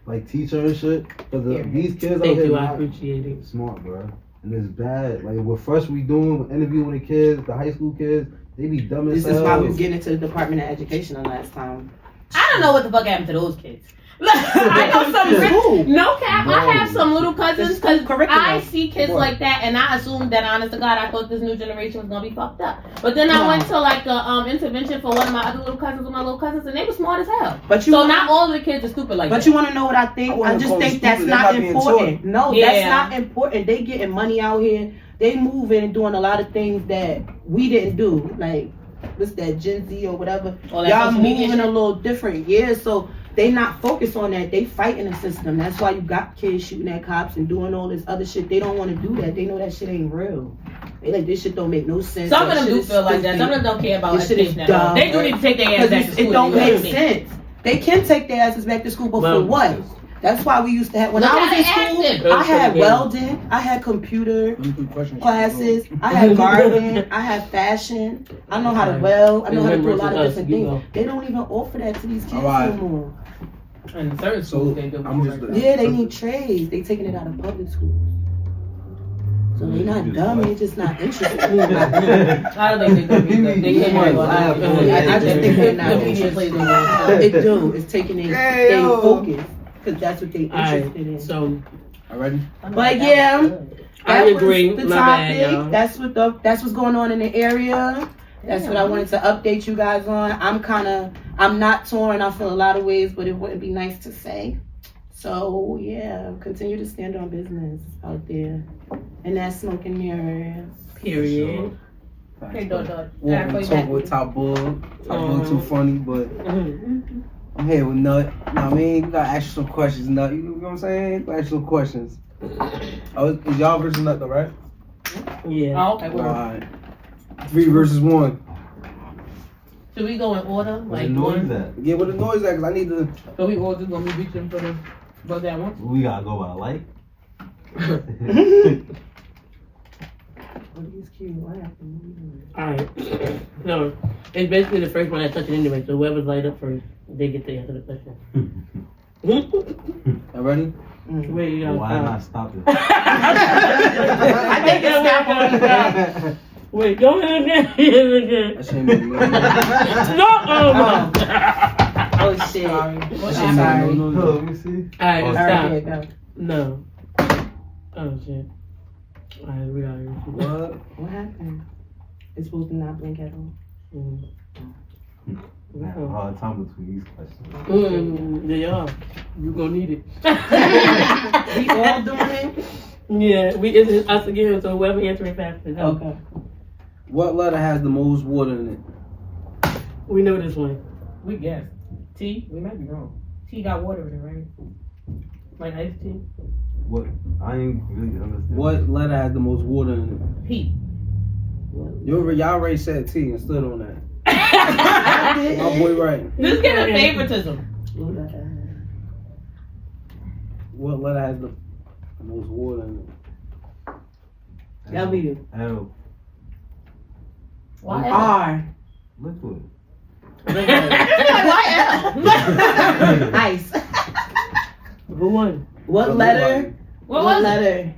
like teach her and shit. Cause Yeah. these kids out Thank here you, I not appreciate it. smart, bro. And it's bad. Like what first we doing, with interviewing the kids, the high school kids, they be dumb as This is hell. why we was getting into the Department of Education the last time. I don't know what the fuck happened to those kids. I know some Who? no cap. I have some little cousins because Curriculum. I see kids What? like that, and I assumed that, honest to God, I thought this new generation was gonna be fucked up. But then I went to like a intervention for one of my other little cousins with my little cousins, and they were smart as hell. But you So not all of the kids are stupid like But that. you want to know what I think? I wouldn't I just call them think that's stupid. They're not not being important. No, Yeah. that's not important. They getting money out here. They moving and doing a lot of things that we didn't do. Like, what's that, Gen Z or whatever? All that Y'all social media moving shit. a little different. Yeah, so they not focused on that. They fighting the system. That's why you got kids shooting at cops and doing all this other shit. They don't want to do that. They know that shit ain't real. They like, this shit don't make no sense. Some of That them shit do is feel like that. stupid. Some of them don't care about This shit is education at all. dumb. They do need to take their ass Because back to school. it don't you know what I make mean? sense. They can take their asses back to school, but for what? That's why we used to have, when I was in school, I had welding, I had computer classes, I had gardening, I had fashion, I know how to weld, I know how to do a lot of different things. They don't even offer that to these kids anymore. And certain schools, they do. Yeah, they need trades. They taking it out of public schools. So they not dumb, they just not interested. I don't think they're gonna be. They can't I just think they're not interested. It do. It's taking their focus. Because that's what they interested in. So, already? But yeah, I agree. The topic. That's what's going on in the area. That's what I wanted to update you guys on. I'm not torn. I feel a lot of ways, but it wouldn't be nice to say. So yeah, continue to stand on business out there. And that's smoking mirrors. Period. Hey, Dot. Welcome to Talk with Tyboog. Tyboog too funny, but I'm here with Gnut. You know what I mean? You gotta ask you some questions, Gnut. You know what I'm saying? You gotta ask you some questions. Oh, is y'all versus Gnut though, right? Yeah. Oh, okay. Alright. 3 versus 1. Should we go in order? Like noise that? Yeah, what the noise at? Cause I need to. So we all just gonna be reaching for the buzz at once? We gotta go by light. Alright. So, it's basically the first one that touches it anyway. So whoever's light up first, they get to answer the question. Y'all ready? Wait, you gotta Why not stop it? I think it's not. Wait, go ahead again. That shit made me No! Oh shit. Sorry. Sorry. Let me see. Alright, Alright, stop. go. No. Oh shit. Alright, we are here. What happened? It's supposed to not blink at all. I have a hard time between these questions. They are. You gonna need it. We all doing it? Yeah, it's us again, so whoever answering faster. Go. Okay. What letter has the most water in it? We know this one. We guess. T? We might be wrong. T got water in it, right? Like iced tea? What? I ain't really understand. What letter has the most water in it? P. Y'all already said T and stood on that. My boy right. This get a favoritism. What letter has the most water in it? W. L. Why R. Liquid. Why L? Ice. Who won? What letter? What was it? letter?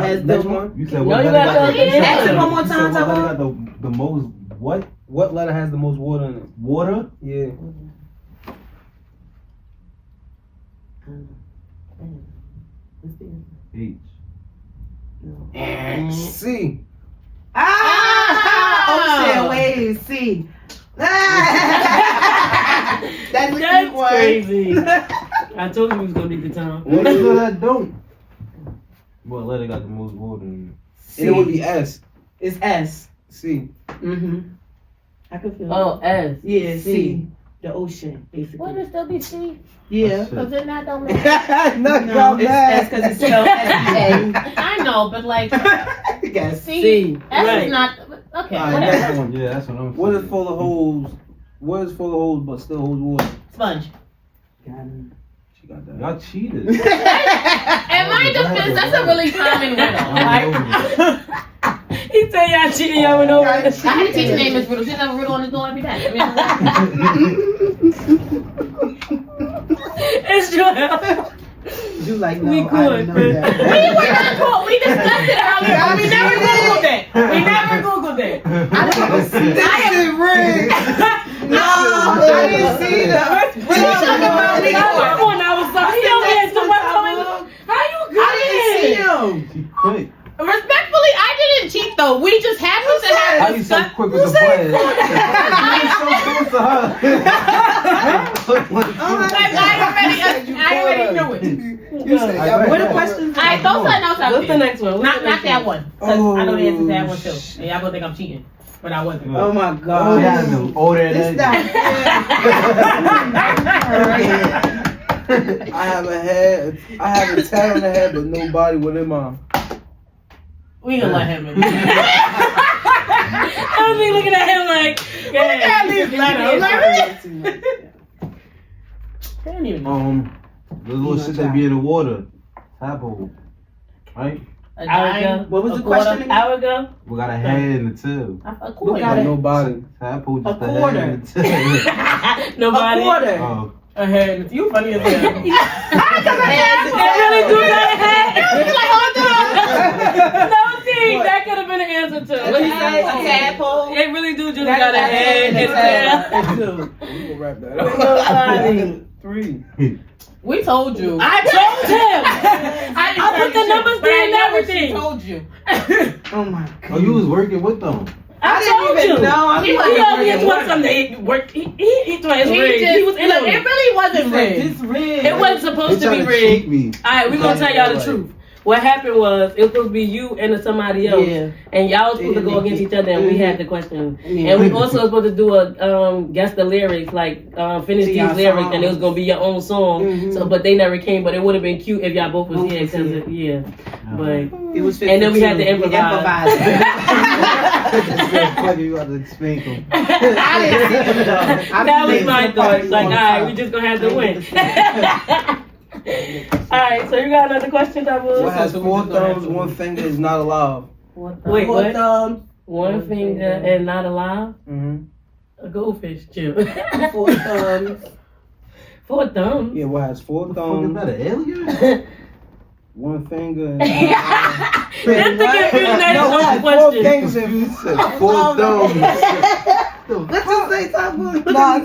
Has Next the one. You said No, what you letter gotta got go again. Ask it one more you said time, what letter Tyboog. got the most what? What letter has the most water in it? Water? Yeah. H. C. Oh, wait, C. That's a That's good one. crazy. I told you we was gonna need the time. What is So it? that don't. What letter got the most water in It would be S. It's S. C. Mm-hmm. I could feel Oh, S. Yeah, C. C. The ocean, basically. Wouldn't it still be C? Yeah. Because then that don't make No, it's S because it's spelled S-E-A. I know, but like, Yes. C. C. S Right. is not. Okay, Alright, whatever. next one. Yeah, that's what I'm saying. What is full of holes? What is full of holes but still holds water? Sponge. She got that. Y'all cheated. In my defense, that's a really common riddle. Like, He said y'all cheating, y'all went over. I had to teach name Miss Riddle. She have a riddle on his door every day. It's your You like, no, We I could, didn't know but- that. We were not cool. We discussed it earlier. We never Googled it. We never Googled it. I didn't see that shit ring. No, I didn't see that. We talking about me. I was like, he over here somewhere coming. How you I didn't see good? him. She quick. Respectfully, I didn't cheat though. We just happened to How have you so discussed. quick with the play? You so close to her. Like, I already knew it. What the questions? I thought I know something. What's the next one? Not that one. 'Cause I know the answer to that one too. And y'all gonna think I'm cheating, but I wasn't. Oh my Oh, God. yeah, the older This than I have a head. I have a tat on the head, but no body within mine. We gonna let him in. I was looking at him like, Look at these letters. They don't even know. The little shit that be in the water. Tyboog. Right? A dime. What was the quarter, question again? Hour ago. We got a head and a tail. A We quarter. got Like nobody. Tyboog just A a quarter. head and a tail. Nobody. A quarter. Oh. A head. You funny as hell. They really do got a head. Like, hold on. No, see, that could have been an answer too. What he say? A tadpole? They really do just got a head and tail. We gonna wrap that up. 3. We told you. I told him. I put the numbers there and everything. told you. Oh my god. Oh, you was working with them. I didn't even know. He always wants something to work. He thought it was rigged. He was in Look, it. it really wasn't rigged. It's rigged. It wasn't supposed to be rigged. Me. Alright, we're gonna tell y'all the truth. What happened was, it was supposed to be you and somebody else. Yeah. And y'all was supposed to go against each other, and we had the question. Yeah. And we also was supposed to do a guess the lyrics, like finish To these y'all lyrics, songs. and it was gonna be your own song. Mhm. So, but they never came. But it would have been cute if y'all both was Both here, was cause here. yeah. But It was And then we had to 52. We improvise. improvised. You got to spank him. I didn't see him though. that was my thought. Like, alright, we just gonna have to win. Alright, so you got another question, Tyboog? What has 4 thumbs, 1 finger is not alive? Wait, Four what? thumbs, One finger and not alive? Mm-hmm. A goldfish, chill. 4 thumbs. 4 thumbs. Yeah, what has 4 Fuck, is thumbs, that an alien? 1 finger, and That's the confusing no, what has 4 question. fingers and You said 4 thumbs. Let's just say something. No.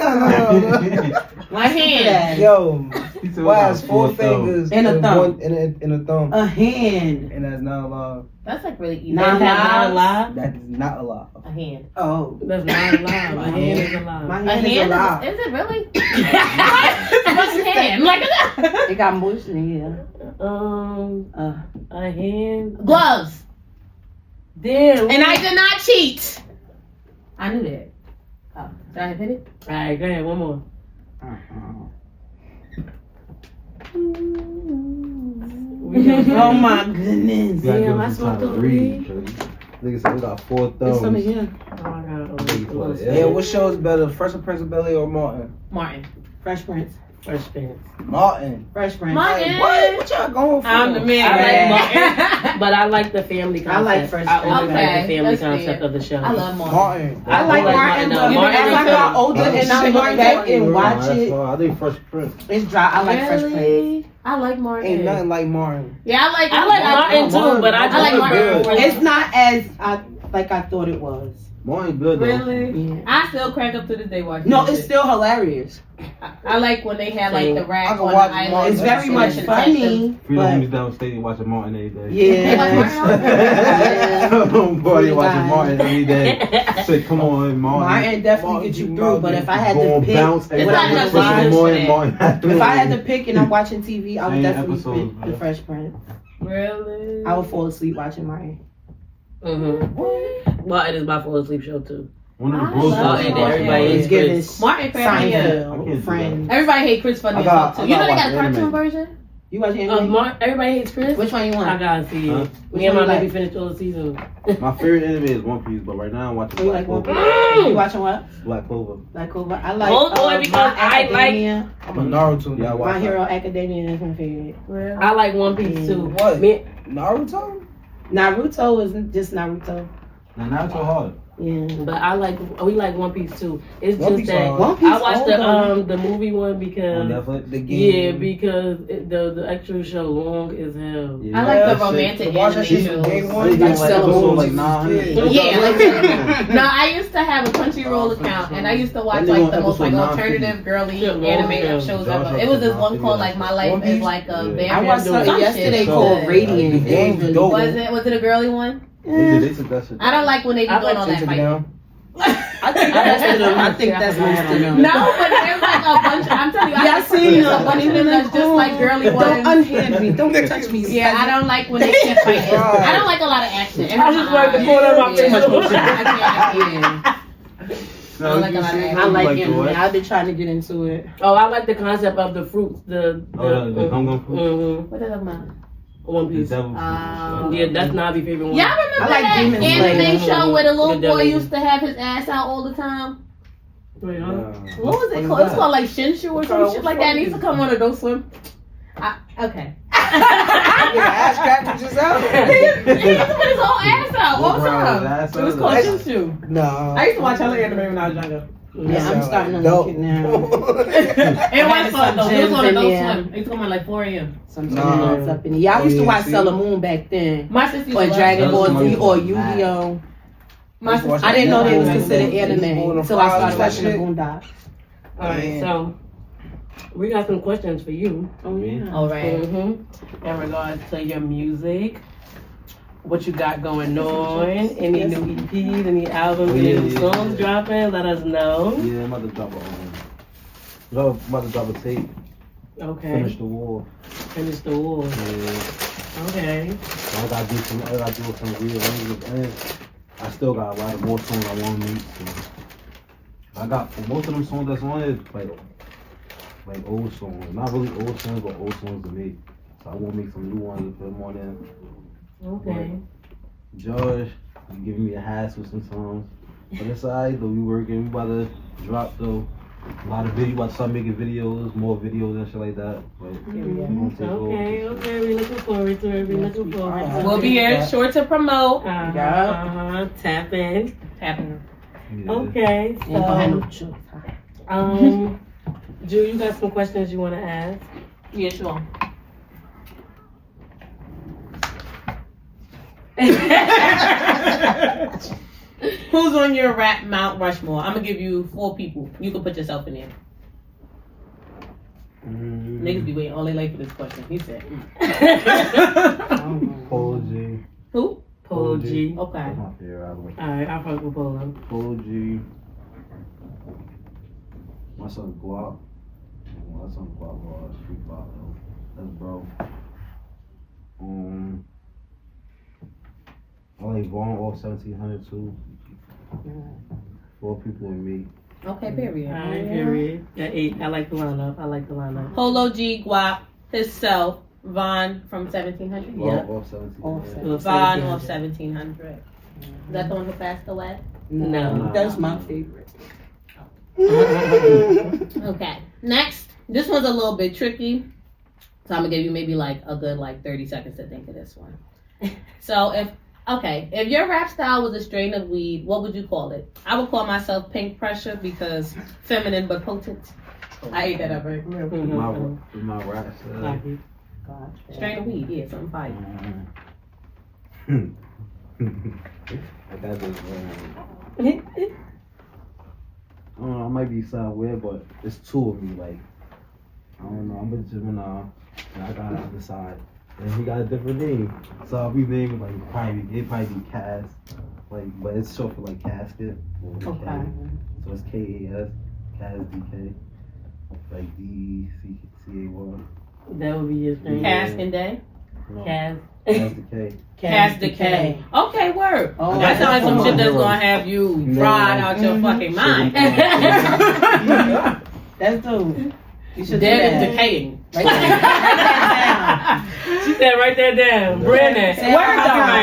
My hand. Yo, He said, what "We has got 4 thumbs." fingers And a thumb. one and a thumb, A hand. and that's not alive? That's like really easy. Nah. Not alive? That is not alive. A hand. Oh. That's not alive. My hand is alive. My A hand is hand alive. is it really? What's a hand? Like It got motion in here. A hand. gloves. Damn. And I did not cheat. I knew that. Oh, did I hit it? Alright, go ahead, one more. Oh my goodness. You gotta Damn, give I him some time smoked to the read. Nigga said we got 4 There's some in thumbs. here. Oh, I got Nigga, Yeah, what show is better, Fresh Prince of Bel-Air or Martin? Martin. Fresh Prince. Fresh Prince. Martin. Fresh Prince. Martin. What? What y'all going for? I'm the man. Yeah. I like Martin, but I like the family concept. I like Fresh I always Prince. like the Okay, family that's concept fair. of the show. I love Martin. Martin. I like Martin, but Martin as is I got good. older and I Shit, look back and Martin. watch it, I think Fresh Prince. it's dry. I like Fresh Prince. Really? I like Martin. Ain't nothing like Martin. Yeah, I like Martin too, but I I like just Martin. prefer- It's not as I thought it was. Martin good though. Really? Yeah. I still crack up to this day watching. No, this it's shit. still hilarious. I like when they had like the I rap can on the watch island. Martin. It's very much funny, Freedom but homies downstate watching Martin every day. They watch Martin yeah. Boy, they watching Guys. Martin every day. Say, come on, Martin. Martin definitely get you through. But if I had Go to on pick, bounce. It's Every not time enough we push vibes on for Martin, that. if I had to pick and I'm watching TV, I would Same definitely episode, pick man. The Fresh Prince. Really? I would fall asleep watching Martin. Mm-hmm. Martin is my full asleep show too. One of the I bros love watching it. Martin. Everybody It's is giving Chris. Martin cracked me up. I can't Seinfeld, do Friends. Everybody hate Chris funny I as got- fuck I too. You know got they got a watch cartoon anime. version? You watch anime? Everybody hates Chris. Which one you I want? gotta see Huh? it. Which Me and one my you baby like? finished all the season. My favorite anime is One Piece, but right now I'm watching Oh, you Black like One Clover. Piece? You watching what? Black Clover. Like Clover? I like Hold on, because My I like- Academia. I'm a Naruto. Yeah, I nigga. watch My Hero Academia is my favorite. I like One Piece too. What? Me, Naruto? Naruto is just Naruto. Now, not so hard. Yeah. but we like One Piece too. It's One just Piece that hard. One Piece I watched old, the movie one On because Netflix. The game. yeah, because the actual show long as hell. Yeah. I like the That shit- romantic Watch that shit anime from day shows. one. I think Like it's like Sailor episode Moon. like 900. Yeah, like no, I used to have a Crunchyroll account and I used to watch That nigga like on the most like episode alternative girly Shit, long anime as shows hell. ever. It was this one called like My Life One is Piece? like a Yeah. vampire. I watched Some something shit. yesterday So, called the Radiant. It game's was really dope. good. Was it a girly one? They took that shit. I don't like when they be I doing like all Take that it fighting. down. I think that's most of them. I think that's most of them. No, but there's like a bunch. I'm telling you, Yeah, I I seen there's them. a bunch of them that's just like girly Don't ones. unhand me. Don't touch me. Yeah, I don't like when they can't fight. I don't like a lot of action. I just like the corner of my Yeah. face. I No, I like you a lot of see- anime. I like the anime. what? I've been trying to get into it. Oh, I like the concept of the fruits. The gum gum fruit? Mm-hmm. What are they talking about? One The Piece. devil Yeah, that's Navi's favorite one. Y'all remember I like that Demon anime Slayer. show where the little The devil. boy used to have his ass out all the time? Wait, huh? What was it called? It's called like Shinshu or some shit like that. It needs to come on Adult Swim. Okay. Ass cracked just out. He used to put his whole ass out all the time. It was called Shinshu. No. I used to watch hella anime when I was younger. Yeah, I'm starting to look it now. It was fun though. It was on Adult Swim. It used to come on like 4 a.m. Sometimes up in the. Y'all used to watch Sailor Moon back then. My sister Or Dragon Ball Z or Yu-Gi-Oh. My sister, I didn't know they was considered anime until I started watching the Boondocks. Alright, so we got some questions for you. Oh yeah. All right. In regards to your music, what you got going on, any new EPs, any albums, any new songs dropping, let us know. Yeah, I'm about to drop a tape. Okay. Finish the war. Finish the war. Yeah. Okay. I gotta do some rearrangements, and I still got a lot of more songs I want to make. So I got for most of them songs that's on it, like old songs, not really old songs, but old songs to make. So I want to make some new ones and put them on there. Okay. Josh, you giving me a hassle sometimes, but it's alright though. We working. We about to drop though. A lot of video. About to start making videos, more videos and shit like that. But we gonna take over. Okay. We looking forward to it. We looking forward to it. We'll be here, sure to promote. Tap in. Yeah. Okay. So, Ju, you got some questions you want to ask? Yeah, sure. Who's on your rap Mount Rushmore? I'm gonna give you 4 people. You can put yourself in there. Niggas be waiting all their life for this question. He said. Polo G. Who? Polo G. Okay. That's my favorite album. Alright, I'll fuck with Polo. Polo G. My son Guap. My son Guap was Street Pop though. That's bro. I like Vaughn off 1700 too. 4 people and me. Okay, period. Alright, period. At 8. I like the lineup. Polo G, Guap, himself, Von from 1700. Vaughn Yeah. off 1700. Von off 1700. Is that the one who passed away? No. That's my favorite. Okay. Next. This one's a little bit tricky. So I'm gonna give you maybe like a good 30 seconds to think of this one. So if your rap style was a strain of weed, what would you call it? I would call myself Pink Pressure because feminine but potent. I ate that up right. My rap style. Strain of weed, yeah, something fire. I got this. I don't know. I might be sound weird, but it's 2 of me. Like I don't know. I'm a Gemini, and I got the side. And he got a different name. So I'll be named like it probably be Cass. But it's short for casket. Okay. So it's K-A-S, Cass DK. Like D-C-A-Y. That would be your thing. Cask and Day? No, Cass. Cass DK. Cask Decay. Okay, word. Oh, that sounds like some shit that's gonna have you fried out your fucking mind. That's dope. You should Dead and decaying. Right there. She said, write that down. Brandon.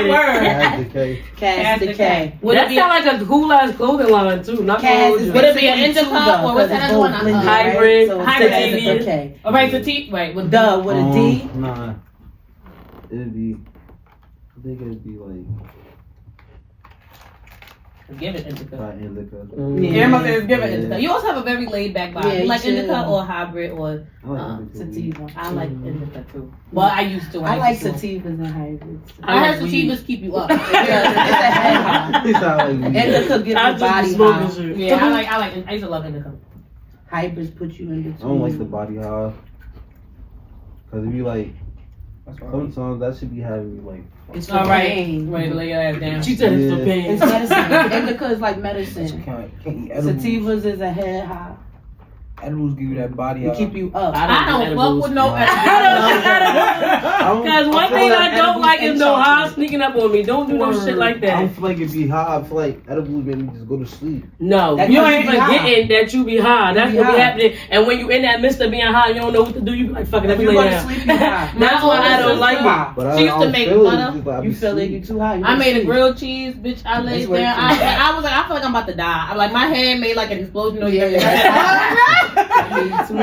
Word. Cass DK. Cass Decay. That sounds like a cool ass clothing line too. Not Cass is Would it be an indica or what's that one? Hybrid. Hybrid. Okay. All right, so T. Right, with Duh with a D. Nah. It'd be. I think it'd be like. Give it indica. Indica. Yeah, my favorite. Give it indica. You also have a very laid back vibe. Yeah, you like you should. indica or hybrid or I like indica. Sativa. I like indica too. Well, I used to. I like used to. sativas and hybrids. I heard sativas keep you up. It's a head high. He sound like me. Indica gives you body high. Yeah, I used to love indica. Hybrids put you in between. I don't like the body high. Cause if you like, sometimes that should be having me like. It's for All right, pain. ready to lay your ass down. She said it's for pain. It's medicine. Indica is like medicine. Can't eat edibles. Sativas is a head high. Edibles give you that body. To keep you up. I don't fuck with no edibles. Because one thing I don't like is no high sneaking up on me. Don't do no shit like I that. don't feel like it be high. I feel like edibles make me just go to sleep. No, That you you ain't be high. forgetting that you be high. That's You what be be high. happening. And when you in that midst of being high, you don't know what to do. You be like, fuck it, let If me you lay go to down. sleep, you high. That's why I don't like it. But I She used to don't make feel it. butter. It's just like I You be feel like sleep. you too high. You I made a sleep. grilled cheese, bitch. I laid That's what there. it I was like, I feel like I'm about to die. I'm like, my head made like an explosion. No,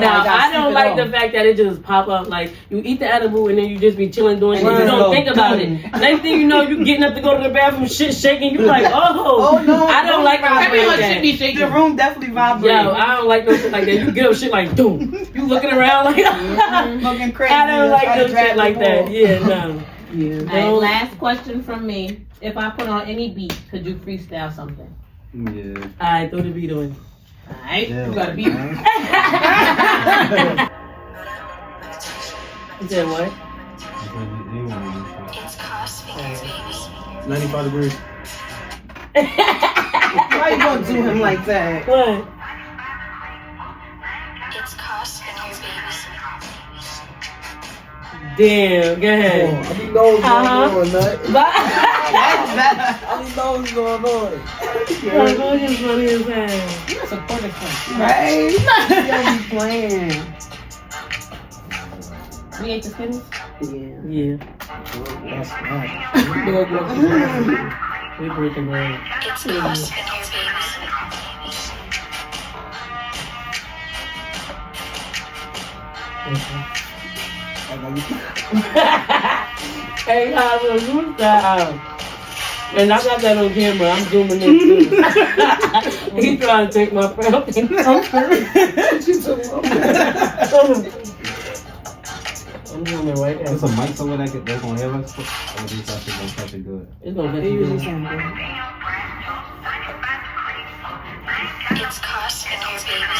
I don't like the fact that it just pop up. Like, you eat the edible and then you just be chilling doing shit. And You it just don't go think about it. Next thing you know, you getting up to go to the bathroom, shit shaking. You like, oh no, I don't like no shit Everyone like should that. be shaking. The room definitely vibrates. Yo, I don't like no shit like that. You get up shit like, doom. You looking around like, Looking crazy. I don't like Try no to drag shit like the that. wall. Yeah, no. Yeah. Alright, last question from me. If I put on any beat, could you freestyle something? Yeah. Alright, throw the beat on. Alright, Yeah, you gotta be. man. You said what? 95 degrees. Why you gonna do him like that? What? Damn, go ahead. I didn't know what's going Uh-huh. on, Nut. That's better. I didn't know what's going on. Tyboog is funny as hell. You a supportive friend. Right? You be playing. We ate the skinnies? Yeah. Yeah, That's not. we breaking bread. Hey, how will you style? And I got that on camera. I'm zooming in too. He trying to take my crown. I'm zooming right there. There's a mic somewhere that's gonna hear us. Or at least that shit gonna catch it good. It's gonna They get you usually good. sound good.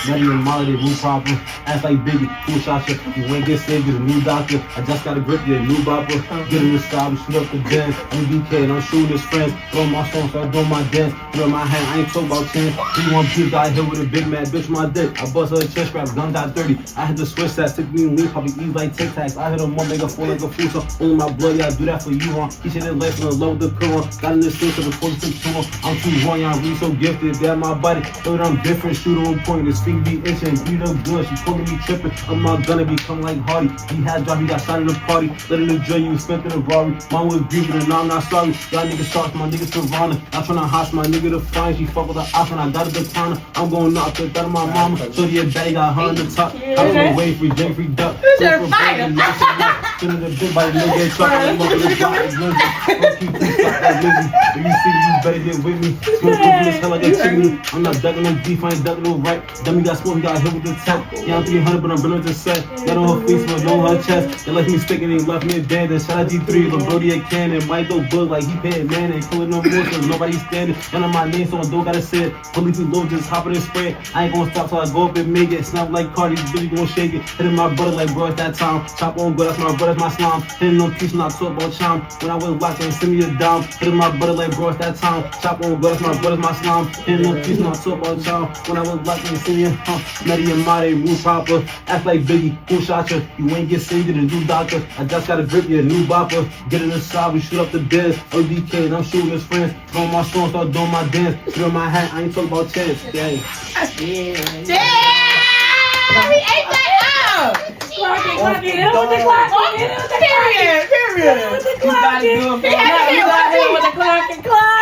Nutty and Molly, they move proper. Act like Biggie, cool shot you. You ain't get saved, get a new doctor. I just got a grip, get a new bopper. Get in the style, we shoot up the dance. I'm BK and I'm shooting his friends. Throw my song, start doing my dance. Throw my hand, I ain't talking about chance. He want beef, got hit with a big mad bitch, my dick. I bust her chest strap, gun got 30. I had to switch that, 6 million leave, probably eat like Tic Tacs. I hit him one, make her fall like a fool, so only my blood, yeah, I do that for you, huh? He shit in life in the low, the current. Got in the six of the 46 tour. I'm too wrong, y'all really so gifted. Got my body, but I'm different, shoot on point. This feet be itching, beat up good, she calling me tripping. I'm not gonna become like Hardy. He had job, he got shot at the party. Let him enjoy you, spent in the Rari. Mine was grieving and now I'm not sorry. Y'all niggas shots, my niggas Savannah. I'm tryna hotch my nigga to find. She fuck with the option, I got a decliner. I'm going knock the that of my mama. So the bag got her on the top. I was away free, drink free duck. You're fire. Sitting the big body, nigga, truck. I'm up in the block, it's Lizzy. Don't keep this stuff like Lizzy. If you see me, you better get with me. Smoke with this hell like a chimney. I'm not ducking no beef, I ain't ducking no right. Dummy got smoke, he got hit with the tech. Yeah, I'm 300, but I'm running the set. Got on her face, but no on her chest. They left me sticking, they left me abandoned. Shout out G3, the Brody a cannon. Michael Book, like he paid man, ain't killing no more, cause nobody's standing. None of my name, so I don't gotta say it. Police low, just hopping and spray. I ain't gonna stop till I go up and make it. Snap like Cardi, Billy gon' shake it. Hitting my brother like bro at that time. Chop on good, that's my brother, that's my slime. Hitting no piece, not talk about charm. When I was watching, send me a dime. Hitting my brother like bro at that time. Chop on good, that's my brother, that's my slime. Hitting no piece, not talk about charm. When I was watching, send me a Nutty and Molly, move proper. Act like Biggie, who shot you? You ain't get saved, get a new doctor. I just got a grip, you a new bopper. Get in the side, we shoot up the beds. ODK, and I'm shooting his friends. Throw my song, start doing my dance. Throw my hat, I ain't talking about chance. Dang. Damn! He ate that up! Clock it, hit him with the clock. Hit him with the clock. Period! Hit him with the clock. You gotta do it for You got hit with the clock and clock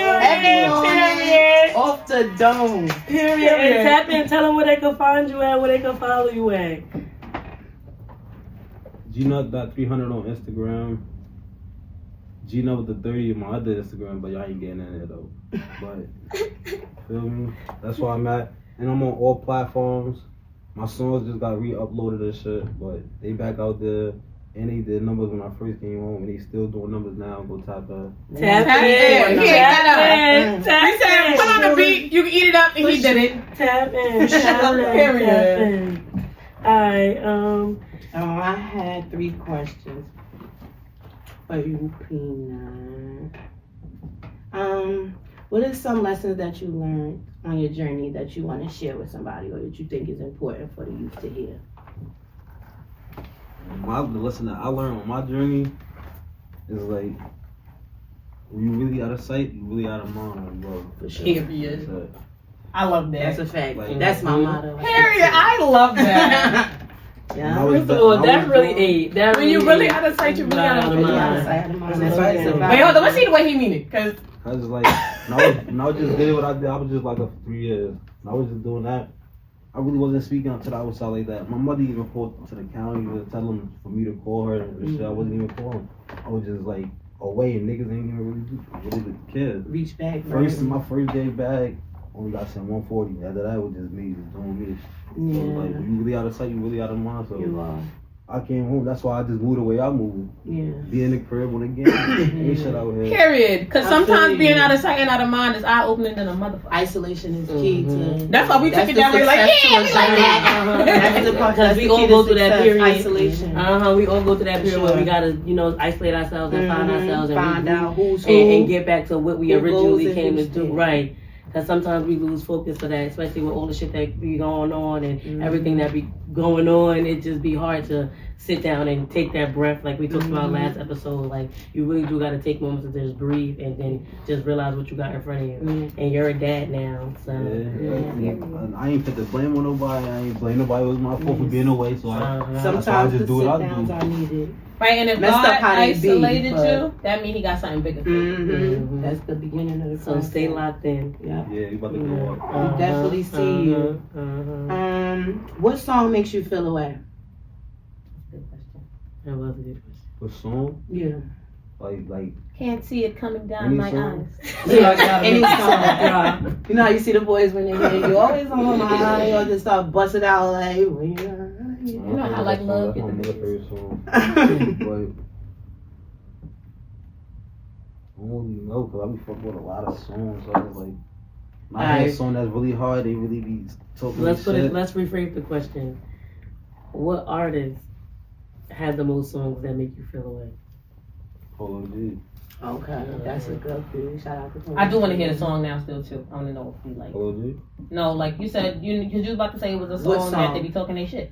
Period. Off the dome. Period. And tap in, tell them where they can find you at, where they can follow you at. Gnut.300 on Instagram. Gnut with the 30 on my other Instagram, but y'all ain't getting in there though. But feel me? That's where I'm at. And I'm on all platforms. My songs just got re-uploaded and shit, but they back out there. And they did numbers when I first came home, and they still doing numbers now. Go tap that. Tap in. He ate that up. Tap He said, put on the beat, you can eat it up, and he did it. Tap in. Period. Tap in. Alright, Oh, I had 3 questions for you, Peanut. What are some lessons that you learned on your journey that you want to share with somebody or that you think is important for the youth to hear? The lesson that I learned on my journey is like, when you really out of sight, you really out of mind, bro. For sure. Period. I love that. That's a fact. Like, that's my motto. Period. I love that. Yeah. First of all, that really ate. That When you really out of sight, you really out of mind. That's right. Wait, hold on. Let's see the way he mean it. Cause I was like, when I just did what I did, I was just like for 3 years. And I was just doing that. I really wasn't speaking until I was out like that. My mother even called to the county to tell them for me to call her and shit. I wasn't even calling. I was just like away and niggas ain't even really care. Reach back. My first day back, only got sent 140. After that, it was just me, just doing me. Yeah. So like, you really out of sight, you really out of mind. So You are. I came home. That's why I just moved the way I moved. Yeah. Be in the crib when again. Ain't shit out here. period. Cause sometimes being out of sight and out of mind is eye opening than a motherfucker. Isolation is key to. That's why we took it down. We're like, yeah, we like that. That's the part. Because we all go through that period. Isolation. We all go through that period where we gotta, isolate ourselves and find ourselves and out who's who and get back to what we who originally goes came to and do. who's Right. Because sometimes we lose focus for that, especially with all the shit that be going on and everything that be going on. It just be hard to sit down and take that breath like we talked about last episode. Like, you really do got to take moments to just breathe and then just realize what you got in front of you. And you're a dad now, so. I ain't put the blame on nobody. I ain't blame nobody. It was my fault for being away. So sometimes I just the do what I sit-downs do. are needed. Right, and if Messed God up how they be, isolated but- you, that means he got something bigger for you. That's the beginning of the So process. stay locked in. Yeah. Yeah, you about to go up. We definitely see you. What song makes you feel away? That was a good question. What song? Yeah. Like. Can't see it coming down Any my song? eyes. Any song. You know how you see the boys when they hear you always on my eye or just start busting out like. You know how like love That's get my the favorite song. But I don't really know because I be fucking with a lot of songs. So it's like, my head song that's really hard. They really be talking. Let's rephrase the question. What artist has the most songs that make you feel away? Polo G. Okay, that's a good few. Shout out to Polo I do want to G. hear the song now still too. I want to know if we like. Polo G? No, like you said, because you was about to say it was a What song that they be talking their shit.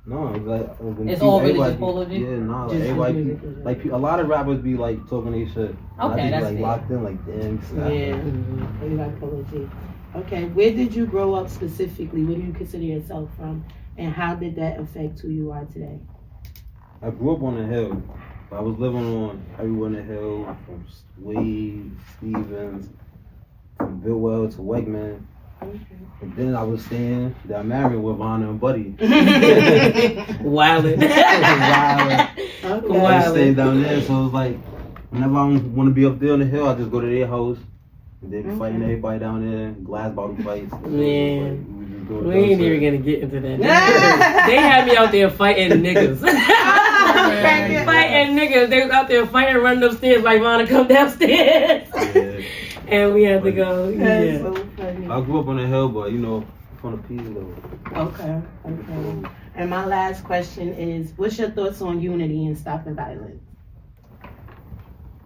No, it's like It's all really everybody just Polo G? Yeah, nah, like Just everybody music. like a lot of rappers be like talking their shit. Okay, I think that's like fair. locked in like damn. Yeah. You like Polo G. Okay, where did you grow up specifically? Where do you consider yourself from? And how did that affect who you are today? I grew up on the hill. I was living on everywhere on the hill, from Wade, Stevens, from Billwell to Wegman. And then I was staying, that I married with Vonda and Buddy. Wildin'. I was staying down there, so it was like, whenever I want to be up there on the hill, I just go to their house. And they be fighting everybody down there, glass bottle fights. Man. We We ain't even gonna get into that. They had me out there fighting niggas. Fighting niggas. They was out there fighting, running upstairs like Vonna come downstairs. Yeah. And we had to go. That's Yeah. so funny. I grew up on the hill, but from the peace level. Okay. And my last question is, what's your thoughts on unity and stopping violence?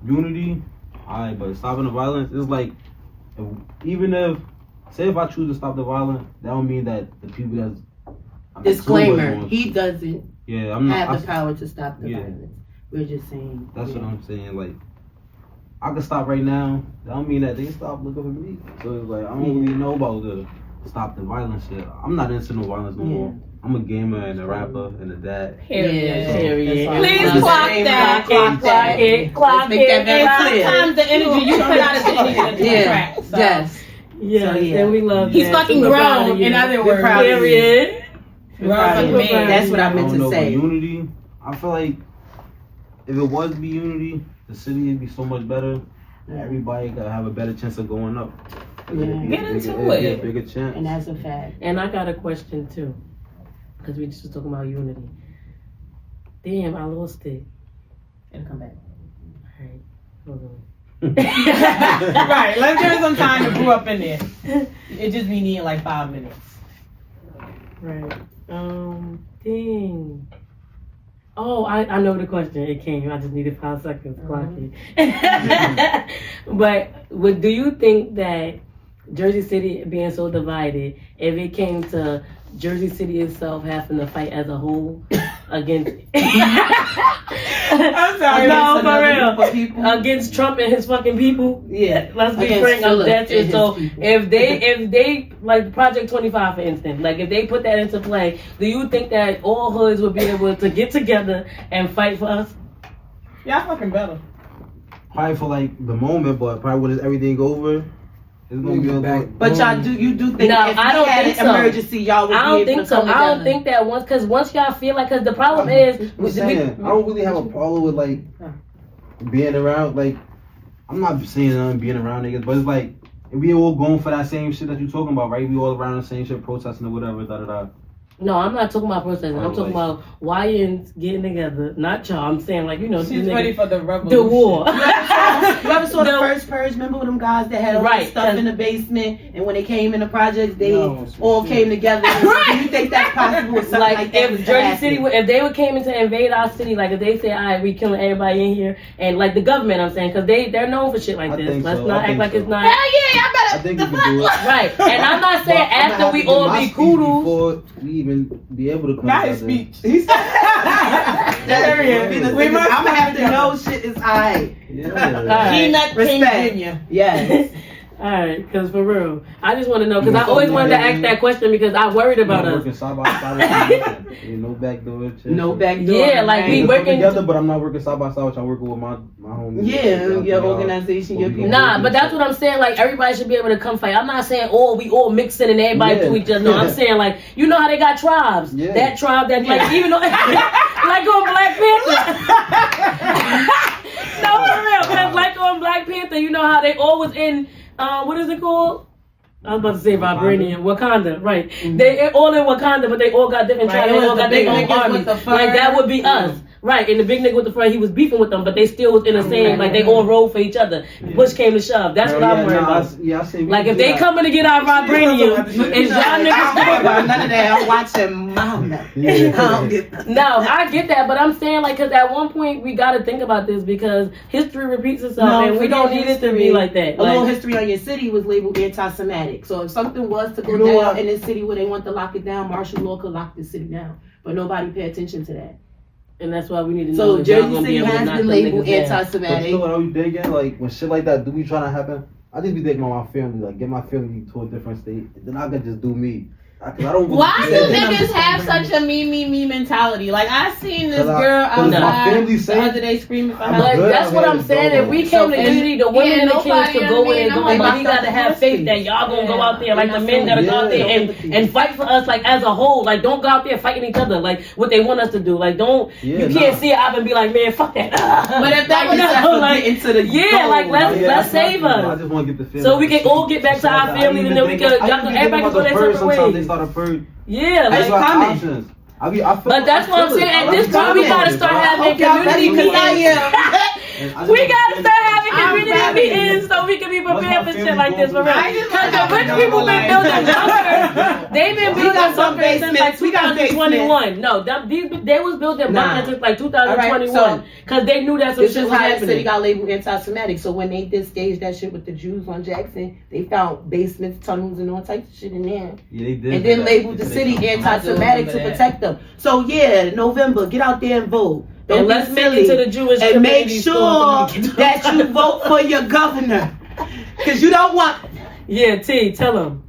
Unity, alright, but stopping the violence is like, if I choose to stop the violence, that don't mean that the people that's Disclaimer, he doesn't Yeah, I'm not. have the power to stop the Yeah. violence. We're just saying. That's what I'm saying. Like, I can stop right now. That don't mean that they stop looking for me. So it's like I don't really know about the stop the violence shit. I'm not into no violence no more. I'm a gamer and a rapper and a dad. Period. Please clock that. Clock it. Clock Make that it. very clear. Sometimes the energy you put out is the energy that you attract. So. Yes. Yes, So, yeah. and we love He's that. fucking Super proud of grown, you. in other We're words. proud of you. Period. Grown man. That's what I I meant don't to know, say. but unity, I feel like if it was to be unity, the city would be so much better. Everybody could have a better chance of going up. Yeah. Get into It'd be a it. bigger chance. And that's a fact. And I got a question too, because we just was talking about unity. Damn, I lost it. And come back. All right, hold on. Right, let's give it some time to brew up in there. It just be needing like 5 minutes. Right. Dang. Oh, I know the question. It came. I just needed 5 seconds to clock it. But do you think that Jersey City being so divided, if it came to Jersey City itself having to fight as a whole against I'm sorry. no, for real. Against Trump and his fucking people. Yeah. Let's be frank. That's it. So if they like Project 25 for instance, like if they put that into play, do you think that all hoods would be able to get together and fight for us? Y'all fucking better. Probably for like the moment, but probably when everything over, it's gonna be back. But y'all do think No, if I don't we had think an so. emergency, y'all would I be don't able think to so. come together? I don't think that once y'all feel like, because the problem is, I'm saying, I don't really have a problem with like being around. Like, I'm not saying being around niggas, but it's like if we all going for that same shit that you talking about, right? We all around the same shit, protesting or whatever, da da da. no, I'm not talking about protesting. I'm talking like- about YNs getting together. Not y'all. I'm saying like, you know, She's the ready niggas- for the revolution. the war. You ever saw the first purge? Remember with them guys that had all Right, this stuff in the basement, and when they came in the projects, they No, all came together. Right. Do you think that's possible? With something Like like that if Jersey City, if they would came in to invade our city, like if they say, "All right, we killing everybody in here," and like the government, I'm saying, because they're known for shit like I this. think Let's so. not I act think like so. it's not. Hell yeah, y'all better. I think we can do it. Right, and I'm not saying But I'ma after have we to get all my be speech kudos. before we even be able to come Not his together. speech. He said, Yeah. I'm gonna have to know shit is alright. Yeah. Gnut Respect. Jr. Yes. All right, because for real, I just want to know because You I always fucking wanted to nigga. ask that question because I worried about I'm us. working side by side with you. Ain't no backdoor shit. No back door. Yeah, like We we working working together, but I'm not working side by side with you. I'm working with my homies. Yeah, your Y'all- organization, your people. Nah, but that's what I'm saying. Like everybody should be able to come fight. I'm not saying we all mixing and everybody Yeah. to each other. No, I'm saying like you know how they got tribes. Yeah. That tribe that like even though like on Black Panther. No, for real. Because like on Black Panther, you know how they always in what is it called? I was about to say Vibranium, Wakanda, right? They all in Wakanda, but they all got different Right, tribes. it They was all the got their big own niggas armies. with the fur. Like that would be us. Right, and the big nigga with the fur, he was beefing with them, but they still was in the same, like they all rolled for each other. Push came to shove. That's what I'm worried about. I see. Like if they coming to get our vibranium, and y'all I don't care niggas. about none of that. I'm watching Mama. No, I get that, but I'm saying like, cause at one point we gotta think about this because history repeats itself, and we don't need it to be like that. A little Like, history on your city was labeled anti-Semitic. So if something was to go You know down what? in this city where they want to lock it down, martial law could lock the city down. But nobody pay attention to that. and that's why we need to know. So if y'all Jersey gonna be City able to has knock been them labeled niggas down. But you know anti-Semitic. what I be thinking? Like when shit like that do be trying to happen, I just be thinking about my family, like get my family to a different state, and then I could just do me. Cause I don't. Why do Then I'm niggas just have gonna such a me mentality? Like I seen this 'Cause I- girl 'cause my outside family the say- other day screaming for I'm help. But good that's out what here I'm to saying. go. If we came to So, unity, the women yeah, and the kids nobody could go in and go, understand. but we gotta have faith that y'all gonna go out there like the men gotta go out there and fight for us like as a whole. Like don't go out there fighting each other like what they want us to do. Like don't you can't see it up and be like, man, fuck that. But if that was like, into the like let's that's my save thing. I us. just want to get the feeling. So we can all get back to our family and then we can everybody can go their separate Sometimes they ways. start a purge. Yeah, That's like why options. I feel but that's what I'm feel it. saying. At I this be point, we coming, gotta start bro. having community because I meetings. am. We gotta start having community ready. meetings so we can be prepared for my shit like this for real. family Because the rich people been building bunkers. They've been We building got some bunkers since like basements. We got 2021. No, they was building bunkers since like 2021 because they knew that's what This shit is was how the city happening. got labeled anti-Semitic. So when they did stage that shit with the Jews on Jackson, they found basements, tunnels, and all types of shit in there. Yeah, they did. And then labeled the city anti-Semitic to protect them. So yeah, November, get out there and vote. Don't And be let's make it to silly. the Jewish And make community sure store so we can get that you vote for your governor. Because you don't want... Yeah, T, tell them.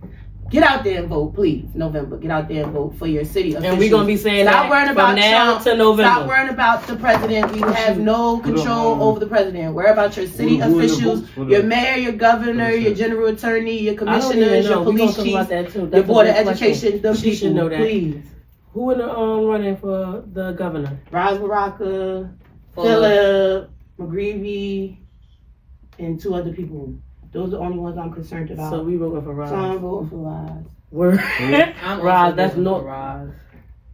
Get out there and vote, please. November, get out there and vote for your city officials. And we're gonna be saying Stop that worrying from about now Trump. to November. Stop worrying about the president. You have no control over the president. Worry about your city officials, your mayor, your governor, your general attorney, your commissioners, your police chiefs, your board of education. Them She should people, know that. please. Who in the running for the governor? Raz Baraka, Philip, McGreevy, and 2 other people. Those are the only ones I'm concerned about. So we voting for Roz. So I'm voting for Raz. Word. I'm Roz, also that's voting no. for Roz.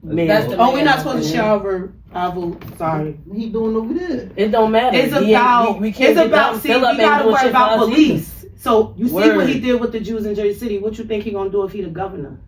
Man. That's the Oh, we're man not I'm supposed to voting share our vote. Sorry. What he doing over there? It don't matter. It's We about, we can't it's get about, down, see, fill we up and gotta do worry shit about for us police. So, you see what Word. he did with the Jews in Jersey City. What you think he gonna do if he the governor?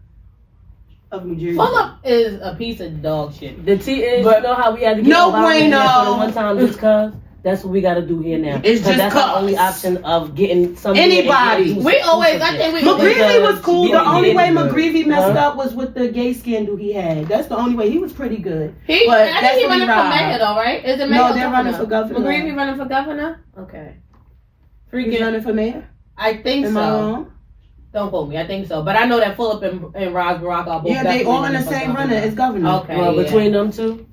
of New Jersey. Fulham is a piece of dog shit. The T is, But you know how we had to get no Obama in there bueno. for the one time just cause? That's what we gotta do here now. It's 'Cause just that's cause. the only option of getting somebody. Anybody. We always, I think we McGreevy was cool. We The don't only get way any McGreevy messed Huh? up was with the gay scandal he had. That's the only way. He was pretty good. He, But I that's think he what we running for ride. mayor though, right? Is it mayor? No, or they're running for governor. McGreevy running for governor? Okay. He's Freaking, running for mayor. I think Am I so. wrong? Don't quote me. I think so. But I know that Philip and Ross Barack are both. Yeah, they all in the definitely same running runner as governor. Okay. Well, yeah. between them two.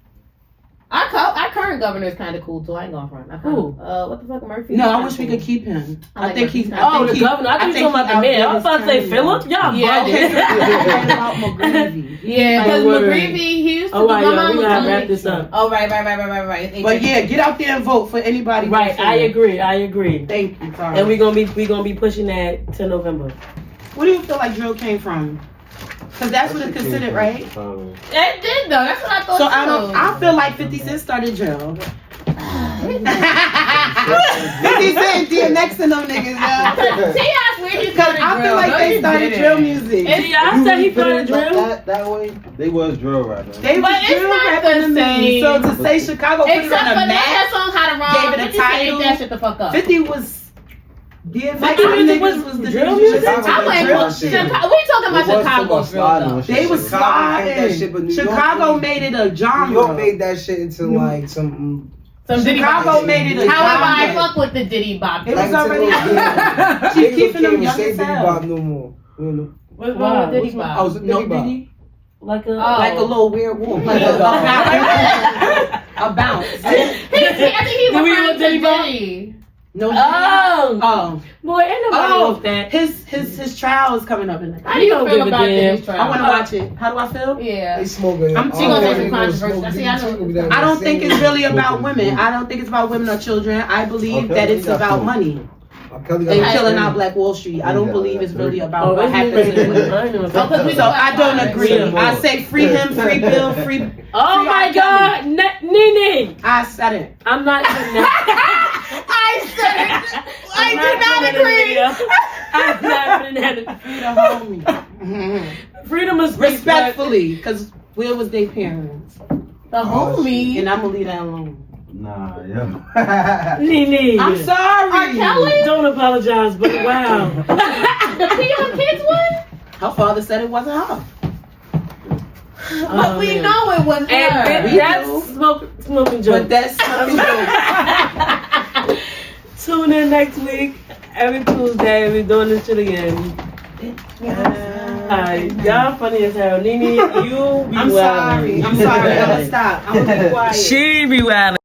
Our current governor is kind of cool too. I ain't gonna front. Who? What the fuck, Murphy? No, I Kinda wish we cool. could keep him. I I like think Murphy. he's. Oh, the governor. I think you're talking about the mayor. I was about to say Philip. Y'all Yeah, Okay, bugging. about McGreevy. Yeah, because Oh, word. McGreevy, he used to. All right, my y'all, mom we was gotta telling wrap me- this up. Oh, right. But yeah, get out there and vote for anybody. Right, that's I in. agree. Thank you, sorry. And we gonna be pushing that to November. Where do you feel like drill came from? Because that's what it's considered, right? It did though. That's what I thought. So too. I feel like 50 Cent started drill. 50 Cent DMX and them niggas, yo. T.I. swear he Because started I feel drill. like No, they he started didn't. drill music. See, I said he started drill. That way, they was drill rapping. They But was it's drill not rapping the the same. So to say Chicago put it Except on for the map, that song How to Rob. gave it a 50 Cent ate title. that shit the fuck up. 50 was DMX Like, even niggas was was the drill niggas. music? Chicago I went drill for shit. Chicago. We talking about It was Chicago about drill sliding though. and shit. They was Chicago made that shit, but sliding. New York Chicago made- made it a New genre. York made that shit into like some. Some Diddy Chicago Bop. made it a However, I genre. fuck with the Diddy Bop. It like was already. until She's niggas keeping can't them even young say as Diddy hell. Bop no more. You know? What's Why? wrong? Diddy What's Bop. wrong? Oh, is it No Diddy Bop? Diddy? Like a Like a little werewolf. Like a bounce. I think he Did we referring want Diddy to Bop? Diddy. No Diddy. Oh, Oh. boy, ain't nobody off that. His trial is coming up in How do you don't feel give a about damn. Diddy's trial? I want to watch it. How do I feel? Yeah. They smoking. I'm all she gonna the say some niggas controversial. smoke See, I know- Diddy too, I don't think it's really Smoking about women. weed. I don't think it's about women or children. I believe Okay, that it's we got about food. money Kelly and got killing three. out Black Wall Street. I don't Yeah, believe it's really Oh, about what it's happens really- to women. I ain't know Oh, 'cause we So I don't agree. Yeah. I say free him, free Bill, free. Oh Free my R. God, Nene! I said it. I'm not doing that. I said it. I I'm do not putting it in agree. there. I'm not putting that in. Free the homie. Freedom of speech. Respectfully, because where was their parents? The homie. And I'm gonna leave that alone. Nah, yo. Nene. I'm sorry. R. Kelly? Don't apologize, but wow. The P.O. Kids one? Her father said it wasn't her. But we man. know it was her. And We that's do. smoking joke. But that's something else. Tune in next week. Every Tuesday, we're doing this shit again. Alright, y'all funny as hell. Nene, you be I'm wildin'. sorry. I'm sorry. I'm gonna stop. I'm gonna be quiet. She be wildin'.